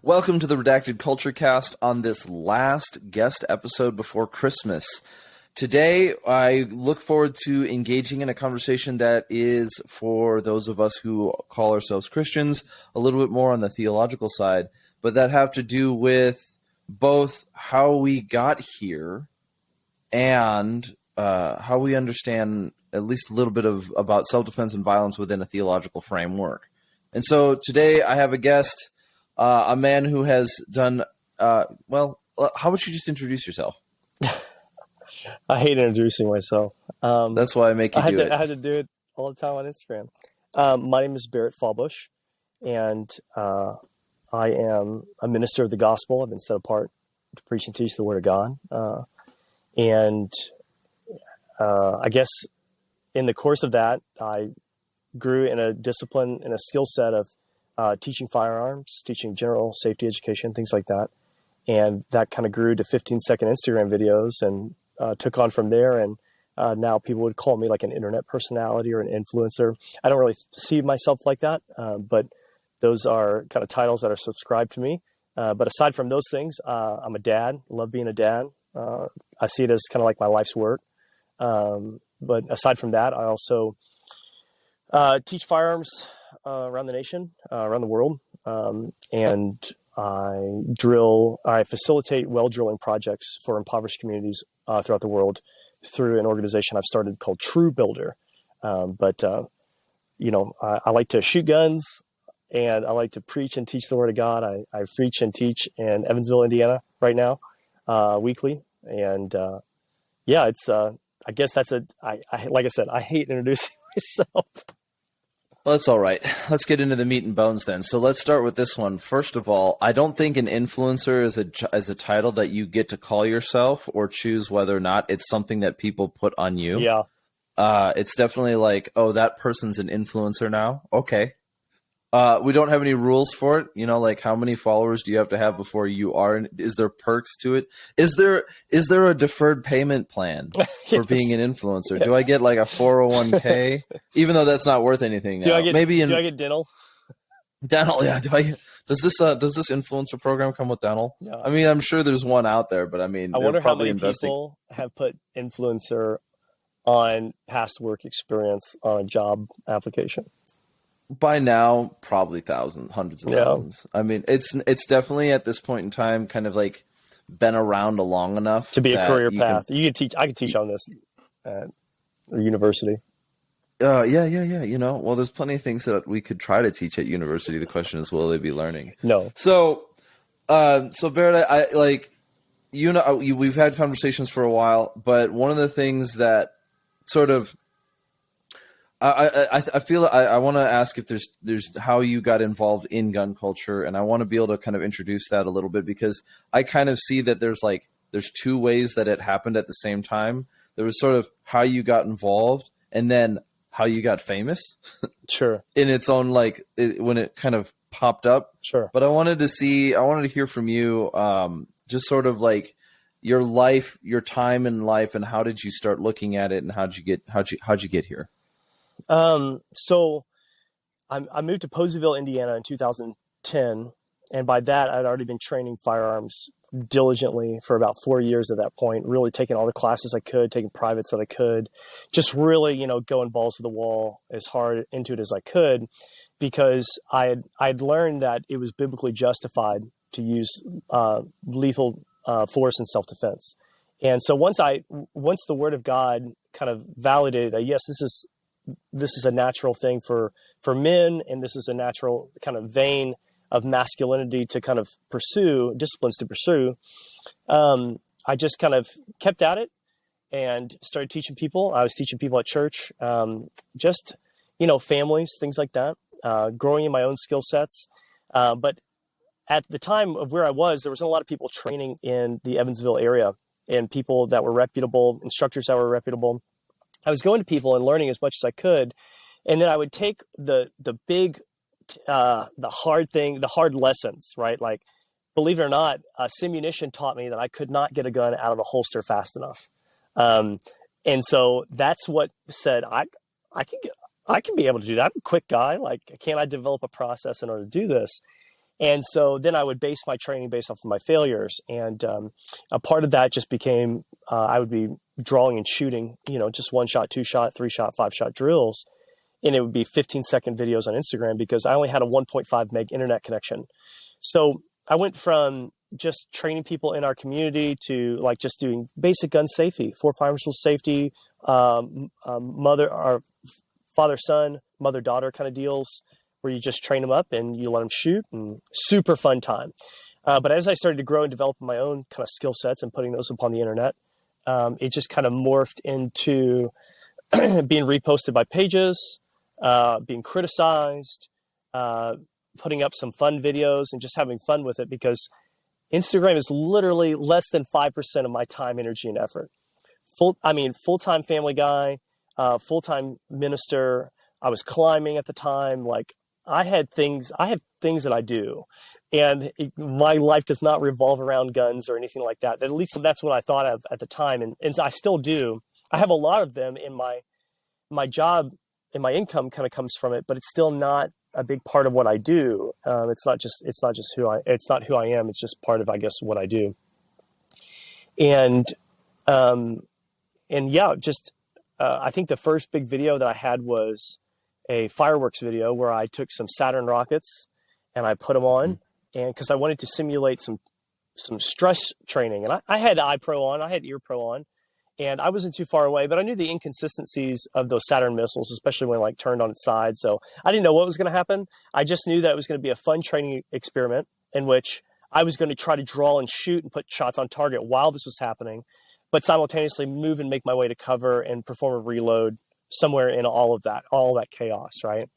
Welcome to the Redacted Culture Cast on this last guest episode before Christmas. Today, I look forward to engaging in a conversation that is, for those of us who call ourselves Christians, a little bit more on the theological side, but that have to do with both how we got here and how we understand at least a little bit about self-defense and violence within a theological framework. And so today I have a guest, a man who has done, how about you just introduce yourself? I hate introducing myself. That's why I make you do it. I had to do it all the time on Instagram. My name is Baret Fawbush, and I am a minister of the gospel. I've been set apart to preach and teach the Word of God. I guess in the course of that, I grew in a discipline and a skill set of teaching firearms, teaching general safety education, things like that. And that kind of grew to 15-second Instagram videos and took on from there. And now people would call me like an internet personality or an influencer. I don't really see myself like that, but those are kind of titles that are subscribed to me. But aside from those things, I'm a dad, love being a dad. I see it as kind of like my life's work. But aside from that, I also teach firearms around the nation, around the world. And I facilitate well drilling projects for impoverished communities throughout the world through an organization I've started called TruBuilder. I like to shoot guns and I like to preach and teach the Word of God. I preach and teach in Evansville, Indiana right now, weekly. And I guess that's like I said, I hate introducing myself. Well, that's all right. Let's get into the meat and bones then. So let's start with this one. First of all, I don't think an influencer is a title that you get to call yourself or choose whether or not. It's something that people put on you. Yeah. It's definitely like, oh, that person's an influencer now. Okay. We don't have any rules for it. You know, like how many followers do you have to have before you are? Is there perks to it? Is there a deferred payment plan for being an influencer? Yes. Do I get like a 401k, even though that's not worth anything? Do I get dental? Dental, yeah. Does this influencer program come with dental? Yeah. I mean, I'm sure there's one out there, but I mean, I wonder how many people have put influencer on past work experience on a job application. By now, probably thousands, hundreds of thousands. I mean, it's definitely at this point in time kind of like been around long enough to be a career path. I could teach on this at a university. Yeah. You know, well, there's plenty of things that we could try to teach at university. The question is, will they be learning? No. So Baret, I like, you know, we've had conversations for a while, but one of the things that sort of I feel I want to ask if there's how you got involved in gun culture, and I want to be able to kind of introduce that a little bit because I kind of see that there's two ways that it happened at the same time. There was sort of how you got involved, and then how you got famous. Sure. In its own when it kind of popped up. Sure. But I wanted to hear from you, just sort of like your life, your time in life, and how did you start looking at it, and how'd you get here? So I moved to Poseyville, Indiana in 2010. And by that, I'd already been training firearms diligently for about 4 years at that point, really taking all the classes I could, taking privates that I could, just really, going balls to the wall as hard into it as I could, because I'd learned that it was biblically justified to use, lethal, force in self-defense. And so once the Word of God kind of validated that, yes, this is a natural thing for men, and this is a natural kind of vein of masculinity to kind of pursue, disciplines to pursue, I just kind of kept at it and started teaching people. I was teaching people at church, just, families, things like that, growing in my own skill sets. But at the time of where I was, there wasn't a lot of people training in the Evansville area, and people that were reputable, instructors that were reputable. I was going to people and learning as much as I could. And then I would take the big, the hard lessons, right? Like, believe it or not, simunition taught me that I could not get a gun out of the holster fast enough. And so that's what said, I can be able to do that. I'm a quick guy. Like, can I develop a process in order to do this? And so then I would base my training based off of my failures. And a part of that just became, I would be drawing and shooting, just 1-shot, 2-shot, 3-shot, 5-shot drills. And it would be 15-second videos on Instagram because I only had a 1.5 meg internet connection. So I went from just training people in our community to like just doing basic gun safety, 4 firearms rule safety, mother or father-son, mother-daughter kind of deals where you just train them up and you let them shoot, and super fun time. But as I started to grow and develop my own kind of skill sets and putting those upon the internet, it just kind of morphed into being reposted by pages, being criticized, putting up some fun videos and just having fun with it, because Instagram is literally less than 5% of my time, energy, and effort. Full-time family guy, full-time minister. I was climbing at the time. Like I have things that I do, and my life does not revolve around guns or anything like that. At least that's what I thought of at the time. And I still do. I have a lot of them in my job, and my income kind of comes from it, but it's still not a big part of what I do. It's not who I am. It's just part of, I guess, what I do. And yeah, I think the first big video that I had was a fireworks video where I took some Saturn rockets and I put them on, and because I wanted to simulate some stress training. And I had eye pro on, I had ear pro on, and I wasn't too far away, but I knew the inconsistencies of those Saturn missiles, especially when like turned on its side. So I didn't know what was going to happen. I just knew that it was going to be a fun training experiment in which I was going to try to draw and shoot and put shots on target while this was happening, but simultaneously move and make my way to cover and perform a reload somewhere in all that chaos, right?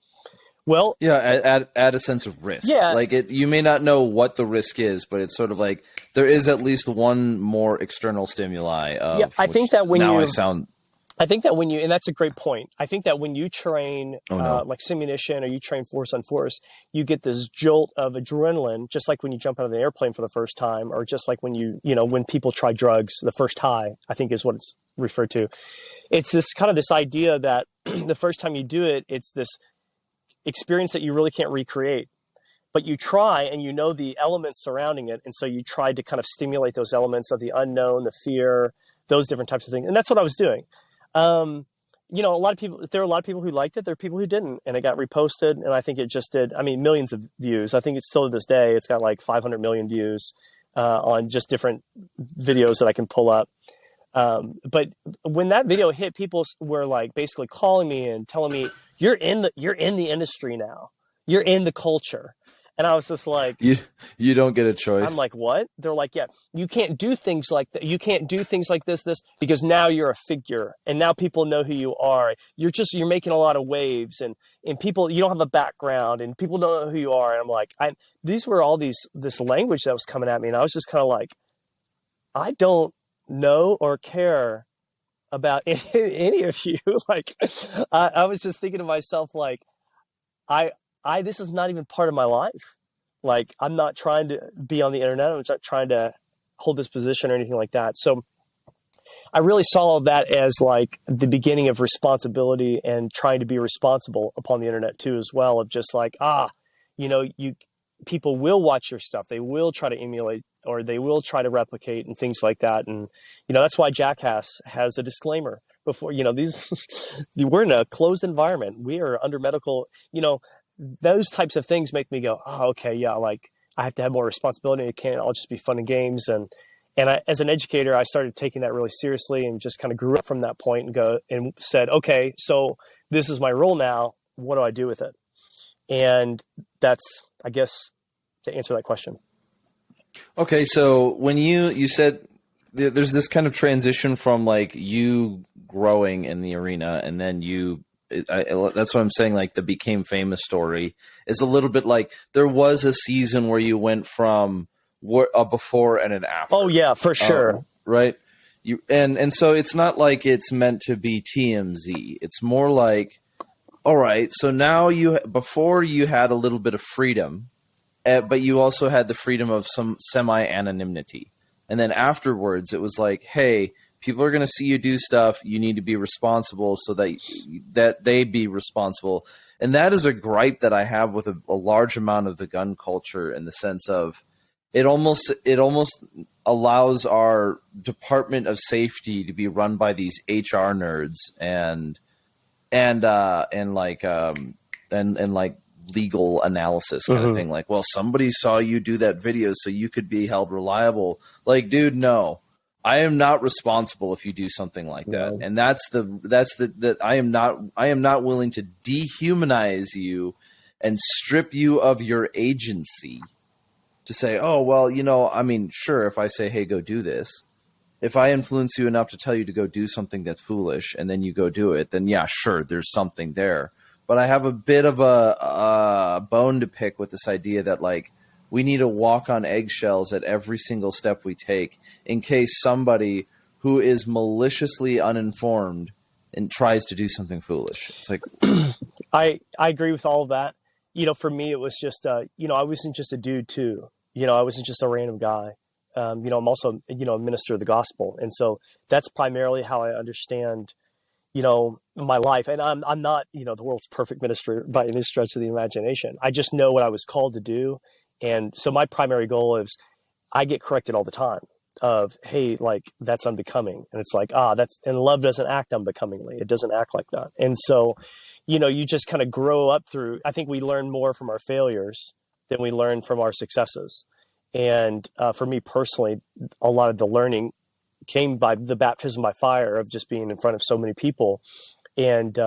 Well, yeah, add a sense of risk. Yeah, like you may not know what the risk is, but it's sort of like there is at least one more external stimuli. Yeah, I think that when and that's a great point. I think that when you train like simunition, or you train force on force, you get this jolt of adrenaline, just like when you jump out of the airplane for the first time, or just like when when people try drugs, the first high, I think is what it's referred to. It's this idea that the first time you do it, it's this experience that you really can't recreate, but you try, and you know the elements surrounding it. And so you try to kind of stimulate those elements of the unknown, the fear, those different types of things. And that's what I was doing. A lot of people, there are a lot of people who liked it. There are people who didn't, and it got reposted. And I think it just did, millions of views. I think it's still to this day, it's got like 500 million views on just different videos that I can pull up. But when that video hit, people were like basically calling me and telling me, you're in the industry now. You're in the culture. And I was just like, you don't get a choice. I'm like, what? They're like, yeah, you can't do things like that. You can't do things like this, because now you're a figure, and now people know who you are. You're making a lot of waves, and people, you don't have a background, and people don't know who you are. And I'm like, this language that was coming at me. And I was just kind of like, I don't know or care about any of you. Like, I was just thinking to myself, like, this is not even part of my life. Like, I'm not trying to be on the internet. I'm not trying to hold this position or anything like that. So I really saw that as like the beginning of responsibility, and trying to be responsible upon the internet too, as well, of just like, people will watch your stuff. They will try to emulate, or they will try to replicate, and things like that. And, that's why Jackass has a disclaimer before, we're in a closed environment. We are under medical, those types of things make me go, oh, okay. Yeah. Like, I have to have more responsibility. It can't all just be fun and games. And as an educator, I started taking that really seriously, and just kind of grew up from that point, and said, okay, so this is my role now. What do I do with it? And that's, I guess, to answer that question. Okay, so when you said there's this kind of transition from like you growing in the arena, and then that's what I'm saying, like the became famous story is a little bit like there was a season where you went from a before and an after. Oh yeah, for sure. Right? And so it's not like it's meant to be TMZ. It's more like, all right, so now before you had a little bit of freedom, but you also had the freedom of some semi-anonymity. And then afterwards, it was like, hey, people are going to see you do stuff. You need to be responsible, so that they be responsible. And that is a gripe that I have with a large amount of the gun culture, in the sense of it almost allows our Department of Safety to be run by these HR nerds and like legal analysis kind of thing. Like, well, somebody saw you do that video, so you could be held reliable. Like, dude, no. I am not responsible if you do something like that. No. And that's the I am not willing to dehumanize you and strip you of your agency to say, oh, well, I mean, sure, if I say, hey, go do this, if I influence you enough to tell you to go do something that's foolish and then you go do it, then yeah, sure, there's something there. But I have a bit of a bone to pick with this idea that, like, we need to walk on eggshells at every single step we take in case somebody who is maliciously uninformed and tries to do something foolish. It's like, I agree with all of that. For me, it was just, I wasn't just a dude too. I wasn't just a random guy. I'm also, a minister of the gospel. And so that's primarily how I understand, my life. And I'm not, the world's perfect minister by any stretch of the imagination. I just know what I was called to do. And so my primary goal is, I get corrected all the time of, hey, like, that's unbecoming. And it's like, and love doesn't act unbecomingly. It doesn't act like that. And so, you just kind of grow up through, I think we learn more from our failures than we learn from our successes. And for me personally, a lot of the learning came by the baptism by fire of just being in front of so many people and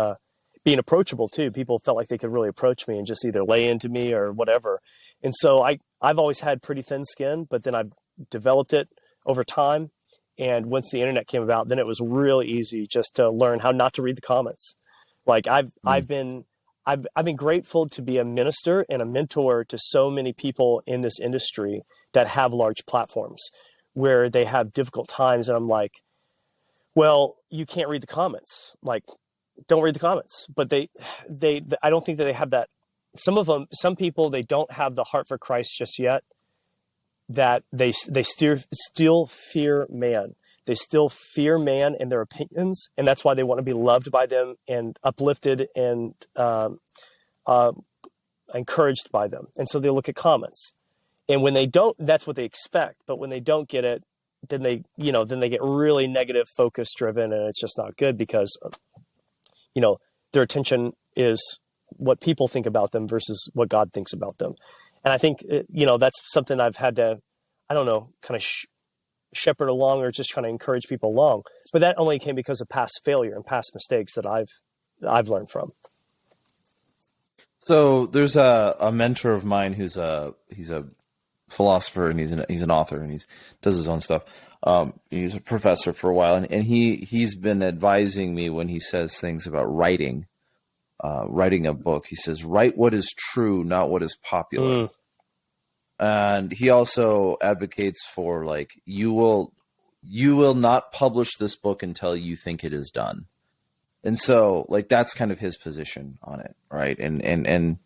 being approachable too. People felt like they could really approach me and just either lay into me or whatever. And so I've always had pretty thin skin, but then I've developed it over time. And once the internet came about, then it was really easy just to learn how not to read the comments. Like I've been grateful to be a minister and a mentor to so many people in this industry that have large platforms where they have difficult times. And I'm like, well, you can't read the comments. Like, don't read the comments. But I don't think that they have that. Some people, they don't have the heart for Christ just yet, that they still fear man. They still fear man and their opinions. And that's why they want to be loved by them and uplifted and encouraged by them. And so they look at comments. And when they don't, that's what they expect. But when they don't get it, then they get really negative, focus driven, and it's just not good because, their attention is what people think about them versus what God thinks about them. And I think, that's something I've had to, kind of shepherd along or just trying to encourage people along. But that only came because of past failure and past mistakes that I've learned from. So there's a mentor of mine he's a philosopher and he's an author and he does his own stuff. He's a professor for a while and he's been advising me when he says things about writing a book. He says, write what is true, not what is popular. And he also advocates for, like, you will not publish this book until you think it is done. And so, like, that's kind of his position on it. Right. And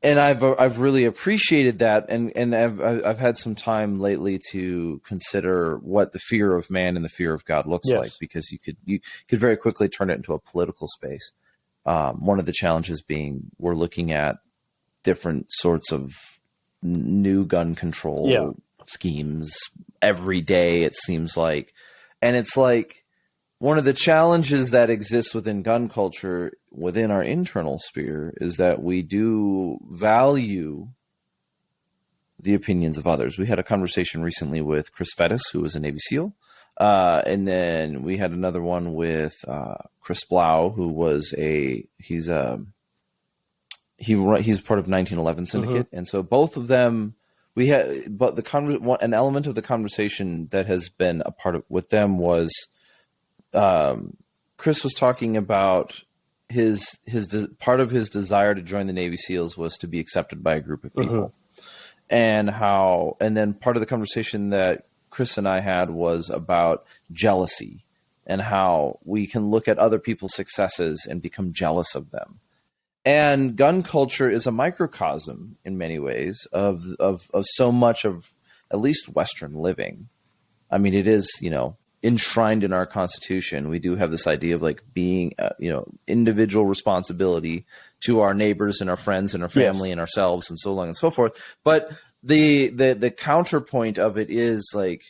I've really appreciated that. And I've had some time lately to consider what the fear of man and the fear of God looks like, because you could very quickly turn it into a political space. One of the challenges being we're looking at different sorts of new gun control schemes every day, it seems like. And it's like one of the challenges that exists within gun culture, within our internal sphere, is that we do value the opinions of others. We had a conversation recently with Chris Fettis, who was a Navy SEAL. And then we had another one with Chris Blau, who was he's part of 1911 Syndicate. And so both of them, we had, but an element of the conversation that has been a part of with them was, Chris was talking about his part of his desire to join the Navy SEALs was to be accepted by a group of people. And then part of the conversation that Chris and I had was about jealousy and how we can look at other people's successes and become jealous of them. And gun culture is a microcosm in many ways of so much of at least Western living. I mean, it is, enshrined in our Constitution. We do have this idea of like being, individual responsibility to our neighbors and our friends and our family and ourselves and so on and so forth. But the counterpoint of it is like,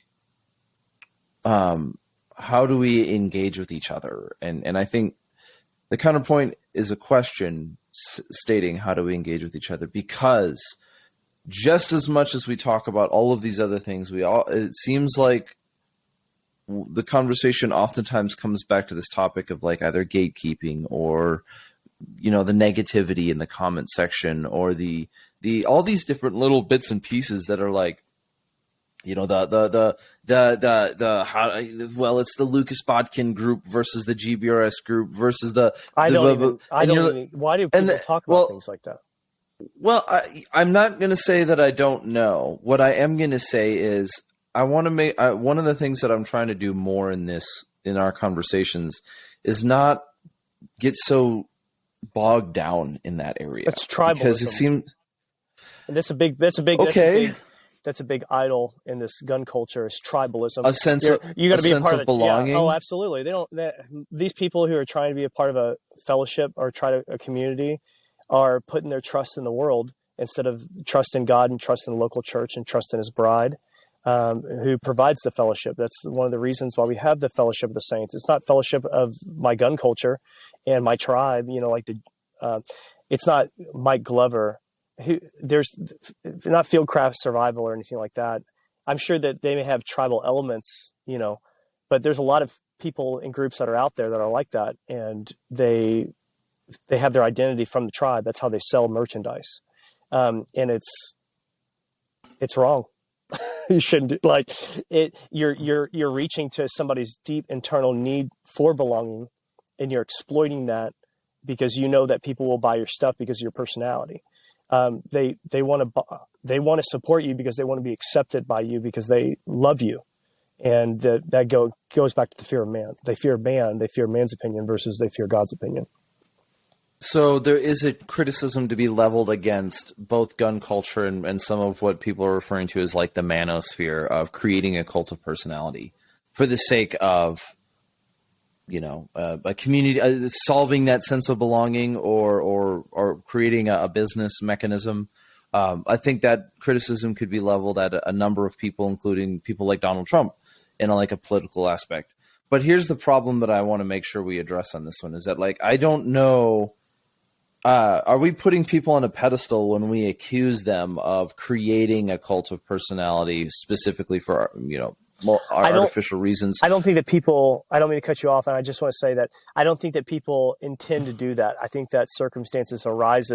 how do we engage with each other? And I think the counterpoint is a question stating, how do we engage with each other? Because just as much as we talk about all of these other things, it seems like the conversation oftentimes comes back to this topic of like either gatekeeping or, the negativity in the comment section, or the all these different little bits and pieces that are like, it's the Lucas Bodkin group versus the GBRS group versus why do people talk about things like that? Well, I'm not going to say that I don't know. What I am going to say is I want to make one of the things that I'm trying to do more in our conversations is not get so bogged down in that area. It's tribalism. Because it seems, and that's a big idol in this gun culture is tribalism. You got to be a part of belonging. Yeah. Oh, absolutely. These people who are trying to be a part of a fellowship or a community are putting their trust in the world instead of trust in God and trust in the local church and trust in his bride, who provides the fellowship. That's one of the reasons why we have the fellowship of the saints. It's not fellowship of my gun culture and my tribe, it's not Mike Glover. There's not Fieldcraft Survival or anything like that. I'm sure that they may have tribal elements, but there's a lot of people and groups that are out there that are like that. And they have their identity from the tribe. That's how they sell merchandise. And it's wrong. You shouldn't you're reaching to somebody's deep internal need for belonging, and you're exploiting that because that people will buy your stuff because of your personality. They want to support you because they want to be accepted by you because they love you. And that goes back to the fear of man. They fear man's opinion versus they fear God's opinion. So there is a criticism to be leveled against both gun culture and some of what people are referring to as like the manosphere of creating a cult of personality for the sake of, a community, solving that sense of belonging or creating a business mechanism. I think that criticism could be leveled at a number of people, including people like Donald Trump in a political aspect. But here's the problem that I want to make sure we address on this one is that I don't know. Are we putting people on a pedestal when we accuse them of creating a cult of personality specifically for, more artificial reasons? I don't think that people, I don't mean to cut you off, and I just want to say that I don't think that people intend to do that. I think that circumstances arise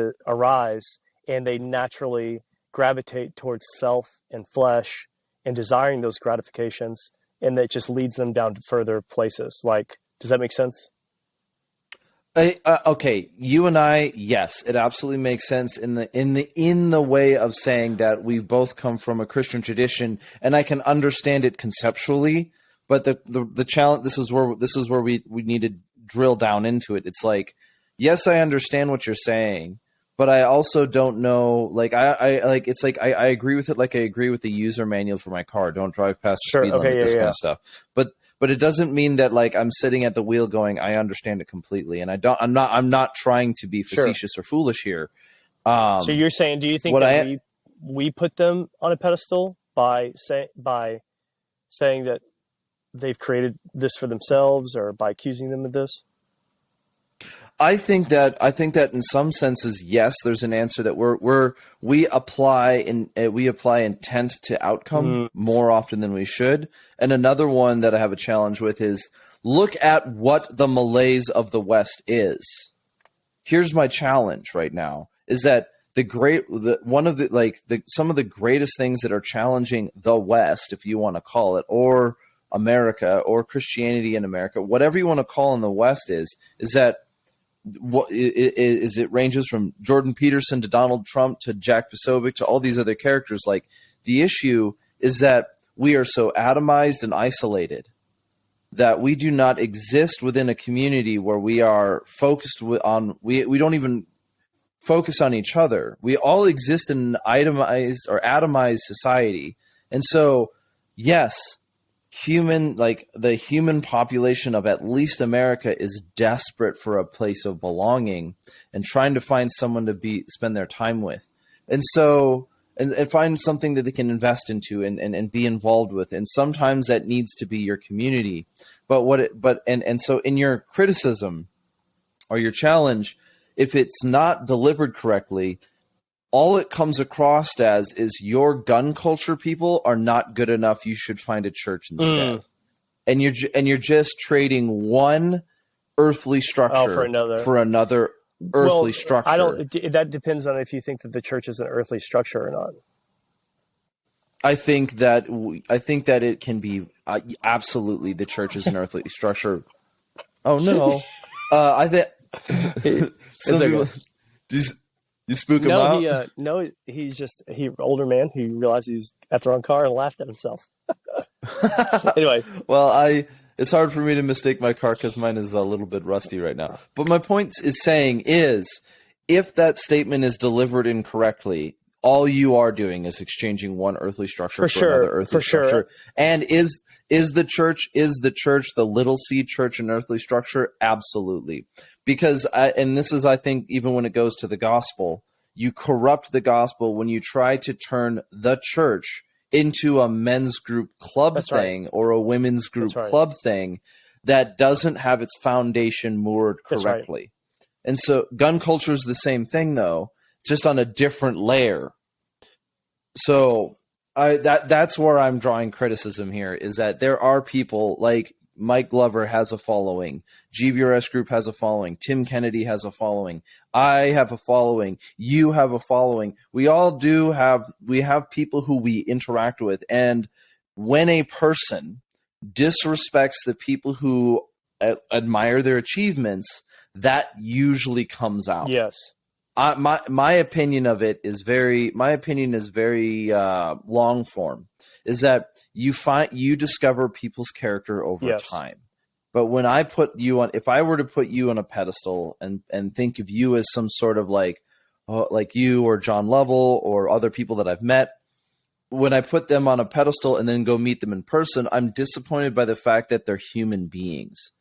and they naturally gravitate towards self and flesh and desiring those gratifications, and that just leads them down to further places. Does that make sense? Okay, you and I, yes, it absolutely makes sense in the way of saying that we both come from a Christian tradition, and I can understand it conceptually. But the challenge, this is where we need to drill down into it. It's yes, I understand what you're saying, but I also don't know. I agree with it. I agree with the user manual for my car. Don't drive past the speed limit. This kind of stuff. But it doesn't mean that I'm sitting at the wheel going, I understand it completely, and I'm not trying to be facetious or foolish here. So you're saying, do you think that we put them on a pedestal by saying that they've created this for themselves, or by accusing them of this? I think that in some senses, yes, there's an answer that we apply intent to outcome more often than we should. And another one that I have a challenge with is look at what the malaise of the West is. Here's my challenge right now is that some of the greatest things that are challenging the West, if you want to call it, or America or Christianity in America, whatever you want to call in the West is that it ranges from Jordan Peterson to Donald Trump to Jack Posobiec to all these other characters. The issue is that we are so atomized and isolated that we do not exist within a community where we are focused on. We don't even focus on each other. We all exist in an itemized or atomized society, and so yes. the human population of at least America is desperate for a place of belonging and trying to find someone to spend their time with. And so, and find something that they can invest into and be involved with. And sometimes that needs to be your community. So in your criticism or your challenge, if it's not delivered correctly, all it comes across as is your gun culture people are not good enough. You should find a church instead. And you're just trading one earthly structure for another earthly structure. That depends on if you think that the church is an earthly structure or not. I think that it can be absolutely the church is an earthly structure. Oh no, I think some people. You spook him out? He's older man who realized he was at the wrong car and laughed at himself. Anyway. Well, it's hard for me to mistake my car because mine is a little bit rusty right now. But my point is saying is, if that statement is delivered incorrectly, all you are doing is exchanging one earthly structure for another earthly structure. Sure. And is the church the little c church an earthly structure? Absolutely. Because, and this is, I think, even when it goes to the gospel, you corrupt the gospel when you try to turn the church into a men's group club thing or a women's group club thing that doesn't have its foundation moored correctly. And so gun culture is the same thing, though, just on a different layer. So that's where I'm drawing criticism here, is that there are people like Mike Glover has a following. GBRS Group has a following. Tim Kennedy has a following. I have a following. You have a following. We all do have people who we interact with. And when a person disrespects the people who admire their achievements, that usually comes out. Yes. My opinion of it is very long form. Is that you discover people's character over time. But when I put you on, if I were to put you on a pedestal and think of you as some sort of like you or John Lovell or other people that I've met, when I put them on a pedestal and then go meet them in person, I'm disappointed by the fact that they're human beings.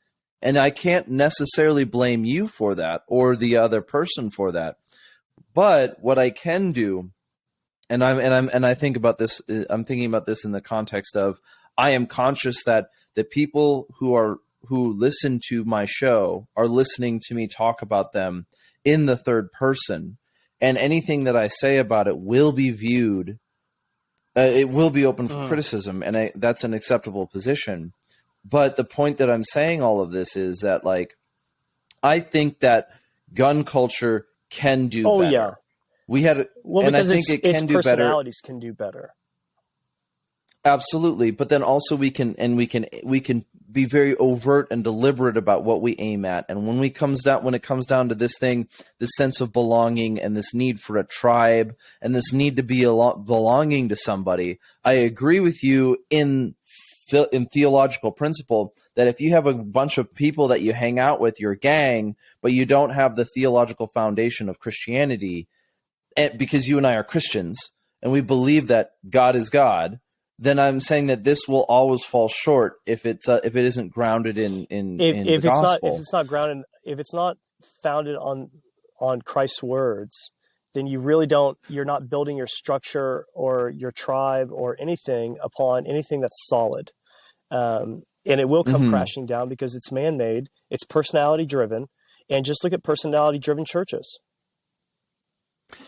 And I can't necessarily blame you for that or the other person for that. But what I can do, and I think about this. I'm thinking about this in the context of I am conscious that the people who listen to my show are listening to me talk about them in the third person, and anything that I say about it will be viewed. It will be open for criticism, and that's an acceptable position. But the point that I'm saying all of this is that, like, I think that gun culture can do better. Yeah. And I think its personalities can do better. Absolutely, but then also we can be very overt and deliberate about what we aim at. And when it comes down to this thing, this sense of belonging and this need for a tribe and this need to be belonging to somebody, I agree with you in theological principle that if you have a bunch of people that you hang out with, your gang, but you don't have the theological foundation of Christianity, because you and I are Christians and we believe that God is God, then I'm saying that this will always fall short if it isn't grounded in the gospel. If it's not founded on Christ's words, then you're not building your structure or your tribe or anything upon anything that's solid. And it will come crashing down because it's man-made, it's personality-driven, and just look at personality-driven churures.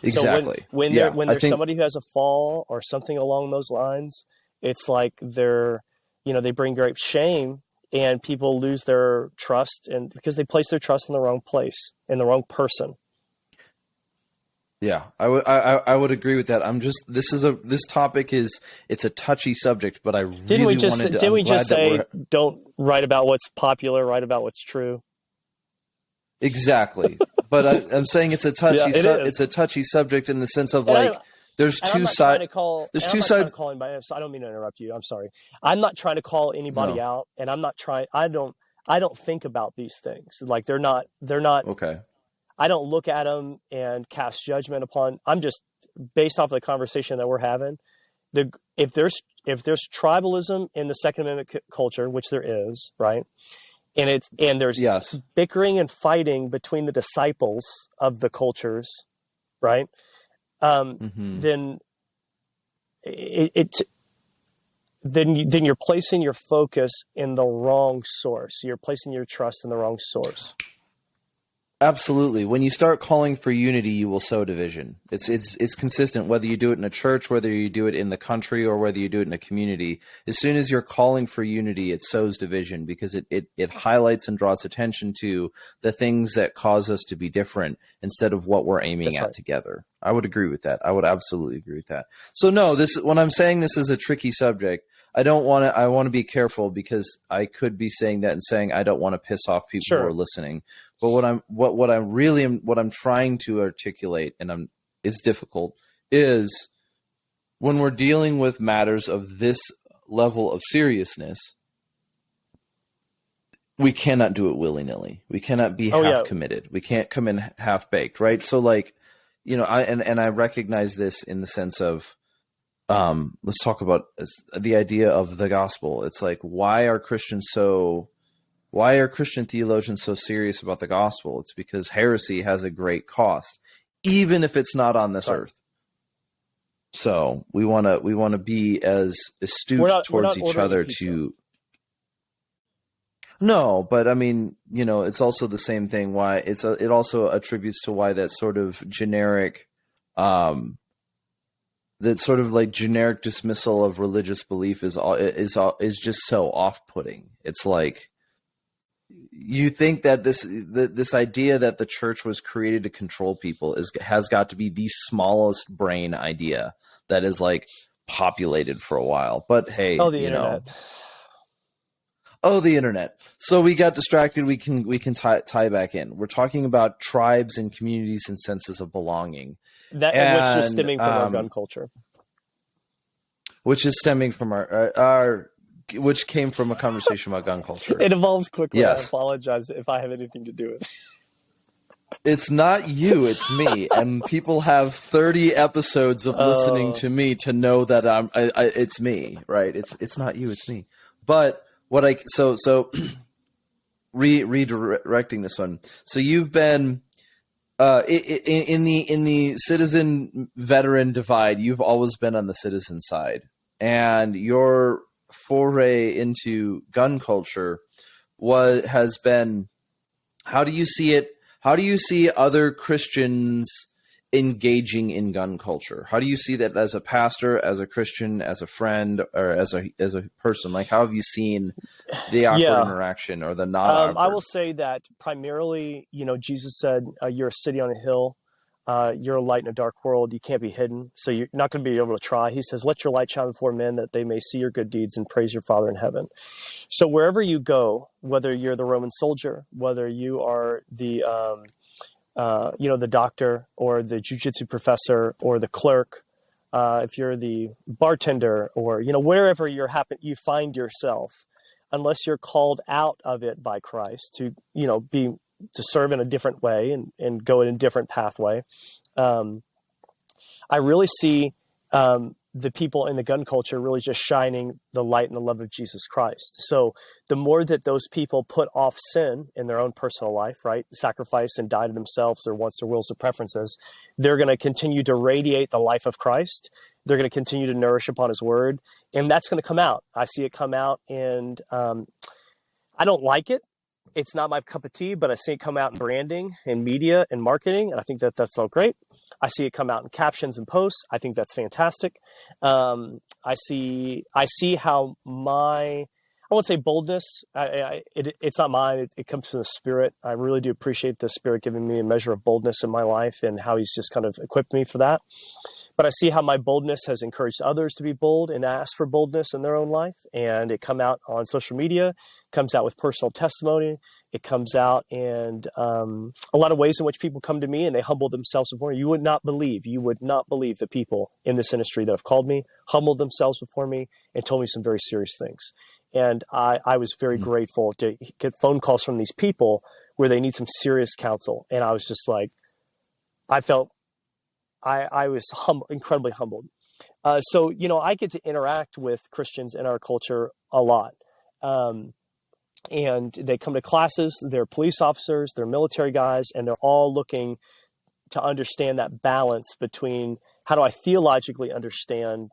Exactly. So when there's somebody who has a fall or something along those lines, it's like they bring great shame and people lose their trust, and because they place their trust in the wrong place, in the wrong person. Yeah, I would agree with that. This topic it's a touchy subject, but I really didn't we just say don't write about what's popular, write about what's true? Exactly. But I'm saying it's a touchy it's a touchy subject in the sense of there's two sides. There's two sides. I don't mean to interrupt you. I'm sorry. I'm not trying to call anybody out, and I'm not trying. I don't think about these things. Like they're not okay. I don't look at them and cast judgment upon. I'm just based off of the conversation that we're having. the if there's tribalism in the Second Amendment culture, which there is, right, and there's Yes. bickering and fighting between the disciples of the cultures, right, then then you're placing your focus in the wrong source. You're placing your trust in the wrong source. Absolutely. When you start calling for unity, you will sow division. It's consistent whether you do it in a church, whether you do it in the country, or whether you do it in a community. As soon as you're calling for unity, it sows division because it highlights and draws attention to the things that cause us to be different instead of what we're aiming at together. I would agree with that. I would absolutely agree with that. So no, when I'm saying this is a tricky subject, I want to be careful because I could be saying that and saying I don't want to piss off people who are listening. But what I'm trying to articulate, and it's difficult, is when we're dealing with matters of this level of seriousness, we cannot do it willy-nilly. We cannot be half committed. We can't come in half baked, right? So like, I recognize this in the sense of, let's talk about the idea of the gospel. It's like, why are Christian theologians so serious about the gospel? It's because heresy has a great cost, even if it's not on this earth. So we want to be as astute towards each other to. No, but I mean, it's also the same thing. Why it also attributes to why that sort of generic, generic dismissal of religious belief is just so off-putting. It's like, you think that this idea that the church was created to control people has got to be the smallest brain idea that is like populated for a while. But hey, the internet. The internet. So we got distracted. We can tie back in. We're talking about tribes and communities and senses of belonging. Which is stemming from our gun culture. Which is stemming from which came from a conversation about gun culture. It evolves quickly. Yes. I apologize if I have anything to do with it. It's not you, it's me. And people have 30 episodes of listening to me to know that it's me, right? It's not you, it's me. But redirecting this one. So you've been in the citizen veteran divide. You've always been on the citizen side, and your foray into gun culture has been, how do you see it? How do you see other Christians engaging in gun culture? How do you see that as a pastor, as a Christian, as a friend, or as a person? Like, how have you seen the awkward interaction or the not awkward? I will say that primarily, Jesus said, you're a city on a hill. You're a light in a dark world. You can't be hidden. So you're not going to be able to try. He says, let your light shine before men that they may see your good deeds and praise your Father in heaven. So wherever you go, whether you're the Roman soldier, whether you are the, the doctor or the jiu-jitsu professor or the clerk, if you're the bartender or, wherever you find yourself, unless you're called out of it by Christ to serve in a different way and go in a different pathway. I really see the people in the gun culture really just shining the light and the love of Jesus Christ. So the more that those people put off sin in their own personal life, right, sacrifice and die to themselves, their wants, their wills, their preferences, they're going to continue to radiate the life of Christ. They're going to continue to nourish upon his word. And that's going to come out. I see it come out, and I don't like it. It's not my cup of tea, but I see it come out in branding and media and marketing. And I think that that's all great. I see it come out in captions and posts. I think that's fantastic. I see how I won't say boldness. It's not mine. It comes from the Spirit. I really do appreciate the Spirit giving me a measure of boldness in my life and how he's just kind of equipped me for that. But I see how my boldness has encouraged others to be bold and ask for boldness in their own life. And it come out on social media, comes out with personal testimony. It comes out in a lot of ways in which people come to me and they humble themselves before me. You would not believe the people in this industry that have called me, humbled themselves before me, and told me some very serious things. And I was very grateful to get phone calls from these people where they need some serious counsel. And I was just like, I was incredibly humbled. So, I get to interact with Christians in our culture a lot. And they come to classes, they're police officers, they're military guys, and they're all looking to understand that balance between how do I theologically understand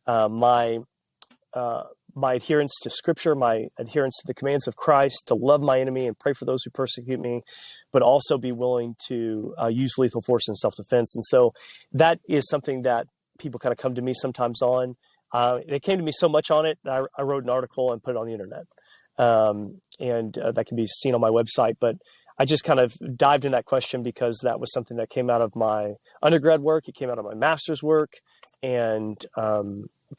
my adherence to Scripture, my adherence to the commands of Christ, to love my enemy and pray for those who persecute me, but also be willing to use lethal force in self-defense. And so that is something that people kind of come to me sometimes on. They came to me so much on it that I wrote an article and put it on the internet. And that can be seen on my website. But I just kind of dived in that question because that was something that came out of my undergrad work. It came out of my master's work, and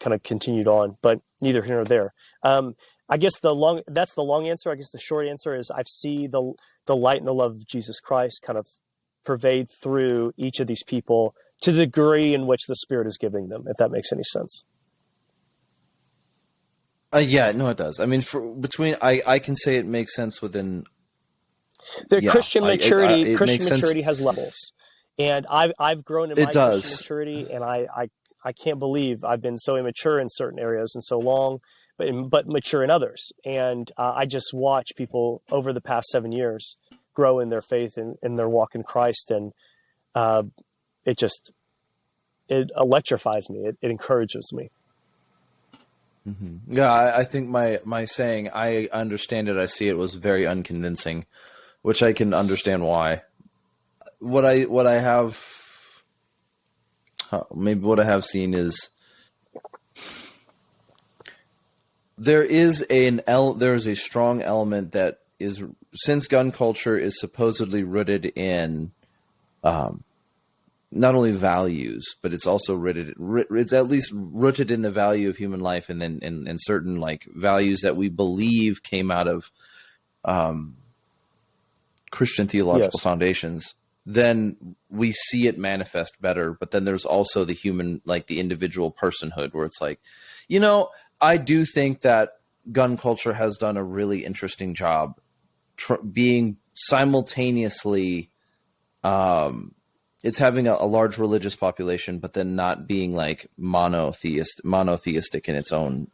kind of continued on, but neither here nor there. I guess that's the long answer. I guess the short answer is I see the light and the love of Jesus Christ kind of pervade through each of these people to the degree in which the Spirit is giving them, if that makes any sense. Yeah, no, it does. I mean, I can say it makes sense within Christian maturity. Christian maturity maturity has levels, and I've grown in my Christian maturity, and I can't believe I've been so immature in certain areas and so long, but mature in others. And I just watch people over the past 7 years grow in their faith and in their walk in Christ, and it electrifies me. It encourages me. Mm-hmm. Yeah, I think my saying, I understand it, I see it, was very unconvincing, which I can understand why. What I have seen is there is a strong element that is, since gun culture is supposedly rooted in not only values, but it's also it's at least rooted in the value of human life, and then in certain like values that we believe came out of Christian theological foundations. Then we see it manifest better. But then there's also the human, like the individual personhood, where it's like, I do think that gun culture has done a really interesting job being simultaneously, it's having a large religious population, but then not being like monotheistic in its own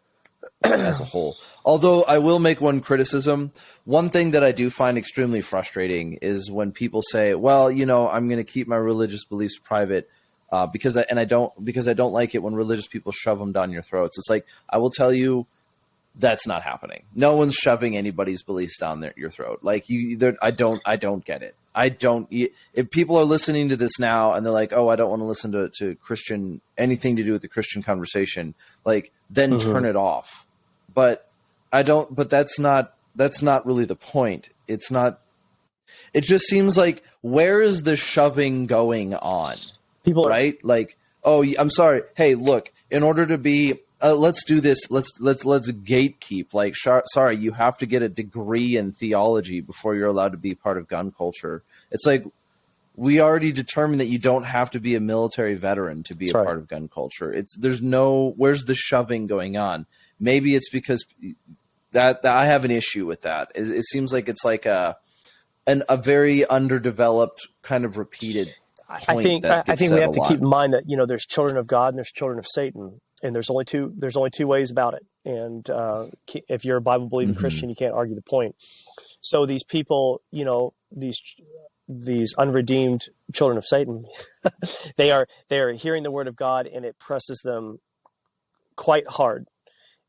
as a whole. Although I will make one criticism. One thing that I do find extremely frustrating is when people say, well, I'm going to keep my religious beliefs private because I don't like it when religious people shove them down your throats. It's like, I will tell you, that's not happening. No one's shoving anybody's beliefs down your throat. Like I don't get it. If people are listening to this now and they're like, oh, I don't want to listen to Christian, anything to do with the Christian conversation, like then turn it off. But that's not really the point. It's not, it just seems like, where is the shoving going on? People, right? Like, oh, I'm sorry. Hey, look, in order to be, let's do this. Let's gatekeep. Like, sorry, you have to get a degree in theology before you're allowed to be part of gun culture. It's like, we already determined that you don't have to be a military veteran to be a part of gun culture. Where's the shoving going on? Maybe it's because that I have an issue with that. It seems like it's like a very underdeveloped kind of repeated point. I think we have to keep in mind that there's children of God and there's children of Satan. And there's only two ways about it. And if you're a Bible believing Christian, you can't argue the point. So these people, these unredeemed children of Satan, they are hearing the word of God, and it presses them quite hard,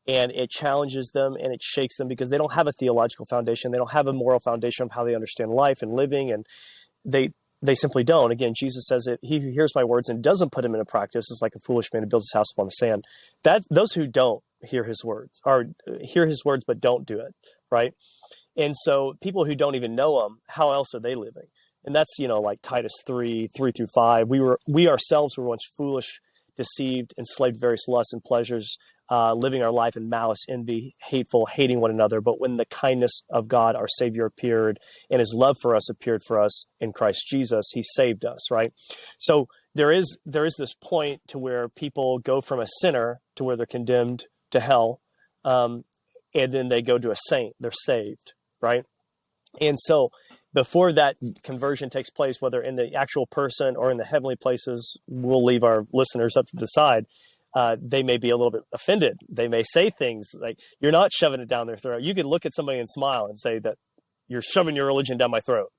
and it challenges them and it shakes them because they don't have a theological foundation. They don't have a moral foundation of how they understand life and living, and they simply don't. Again, Jesus says that he who hears my words and doesn't put them into practice is like a foolish man who builds his house upon the sand. Those who don't hear his words, or hear his words but don't do it, right? And so people who don't even know him, how else are they living? And that's, like Titus 3:3-5. We ourselves were once foolish, deceived, enslaved to various lusts and pleasures, living our life in malice, envy, hateful, hating one another. But when the kindness of God, our Savior, appeared, and his love for us appeared for us in Christ Jesus, he saved us, right? So there is this point to where people go from a sinner to where they're condemned to hell, and then they go to a saint. They're saved, right? And so before that conversion takes place, whether in the actual person or in the heavenly places, we'll leave our listeners up to decide. they may be a little bit offended. They may say things like, you're not shoving it down their throat. You could look at somebody and smile and say that you're shoving your religion down my throat.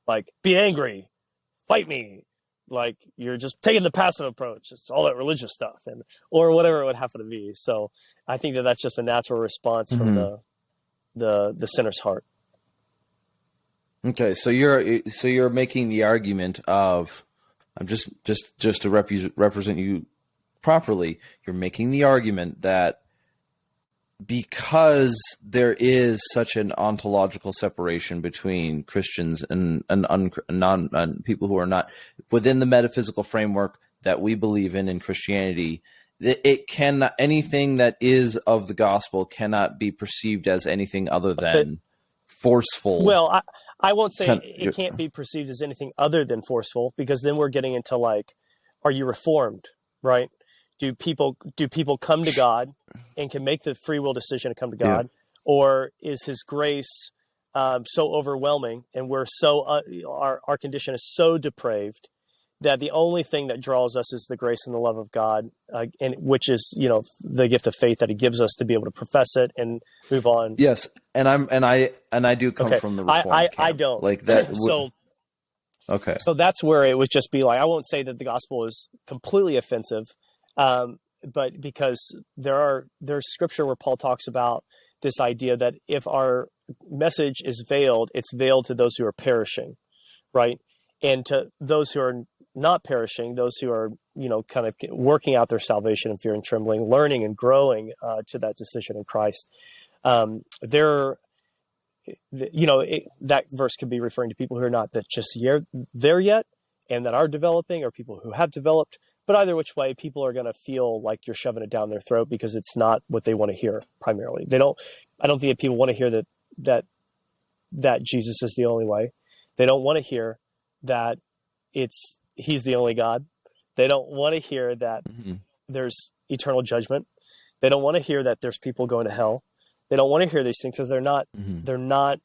Like, be angry, fight me. Like, you're just taking the passive approach. It's all that religious stuff, or whatever it would happen to be. So I think that that's just a natural response from the sinner's heart. Okay, so you're making the argument of, I'm just to represent you properly, you're making the argument that because there is such an ontological separation between Christians and people who are not within the metaphysical framework that we believe in Christianity, it cannot, anything that is of the gospel cannot be perceived as anything other than forceful. Well, I won't say it can't be perceived as anything other than forceful, because then we're getting into like, are you reformed, right? Do people come to God and can make the free will decision to come to God, or is His grace so overwhelming and we're so our condition is so depraved that the only thing that draws us is the grace and the love of God, and which is the gift of faith that He gives us to be able to profess it and move on. Yes, and I do come from the Reformed camp. I don't like that. So okay, so that's where it would just be like, I won't say that the gospel is completely offensive. But because there's scripture where Paul talks about this idea that if our message is veiled, it's veiled to those who are perishing, right? And to those who are not perishing, those who are, kind of working out their salvation in fear and trembling, learning and growing to that decision in Christ, that verse could be referring to people who are not that just there yet and that are developing, or people who have developed. But either which way, people are going to feel like you're shoving it down their throat because it's not what they want to hear primarily. I don't think that people want to hear that Jesus is the only way. They don't want to hear that He's the only God. They don't want to hear that there's eternal judgment. They don't want to hear that there's people going to hell. They don't want to hear these things because they're not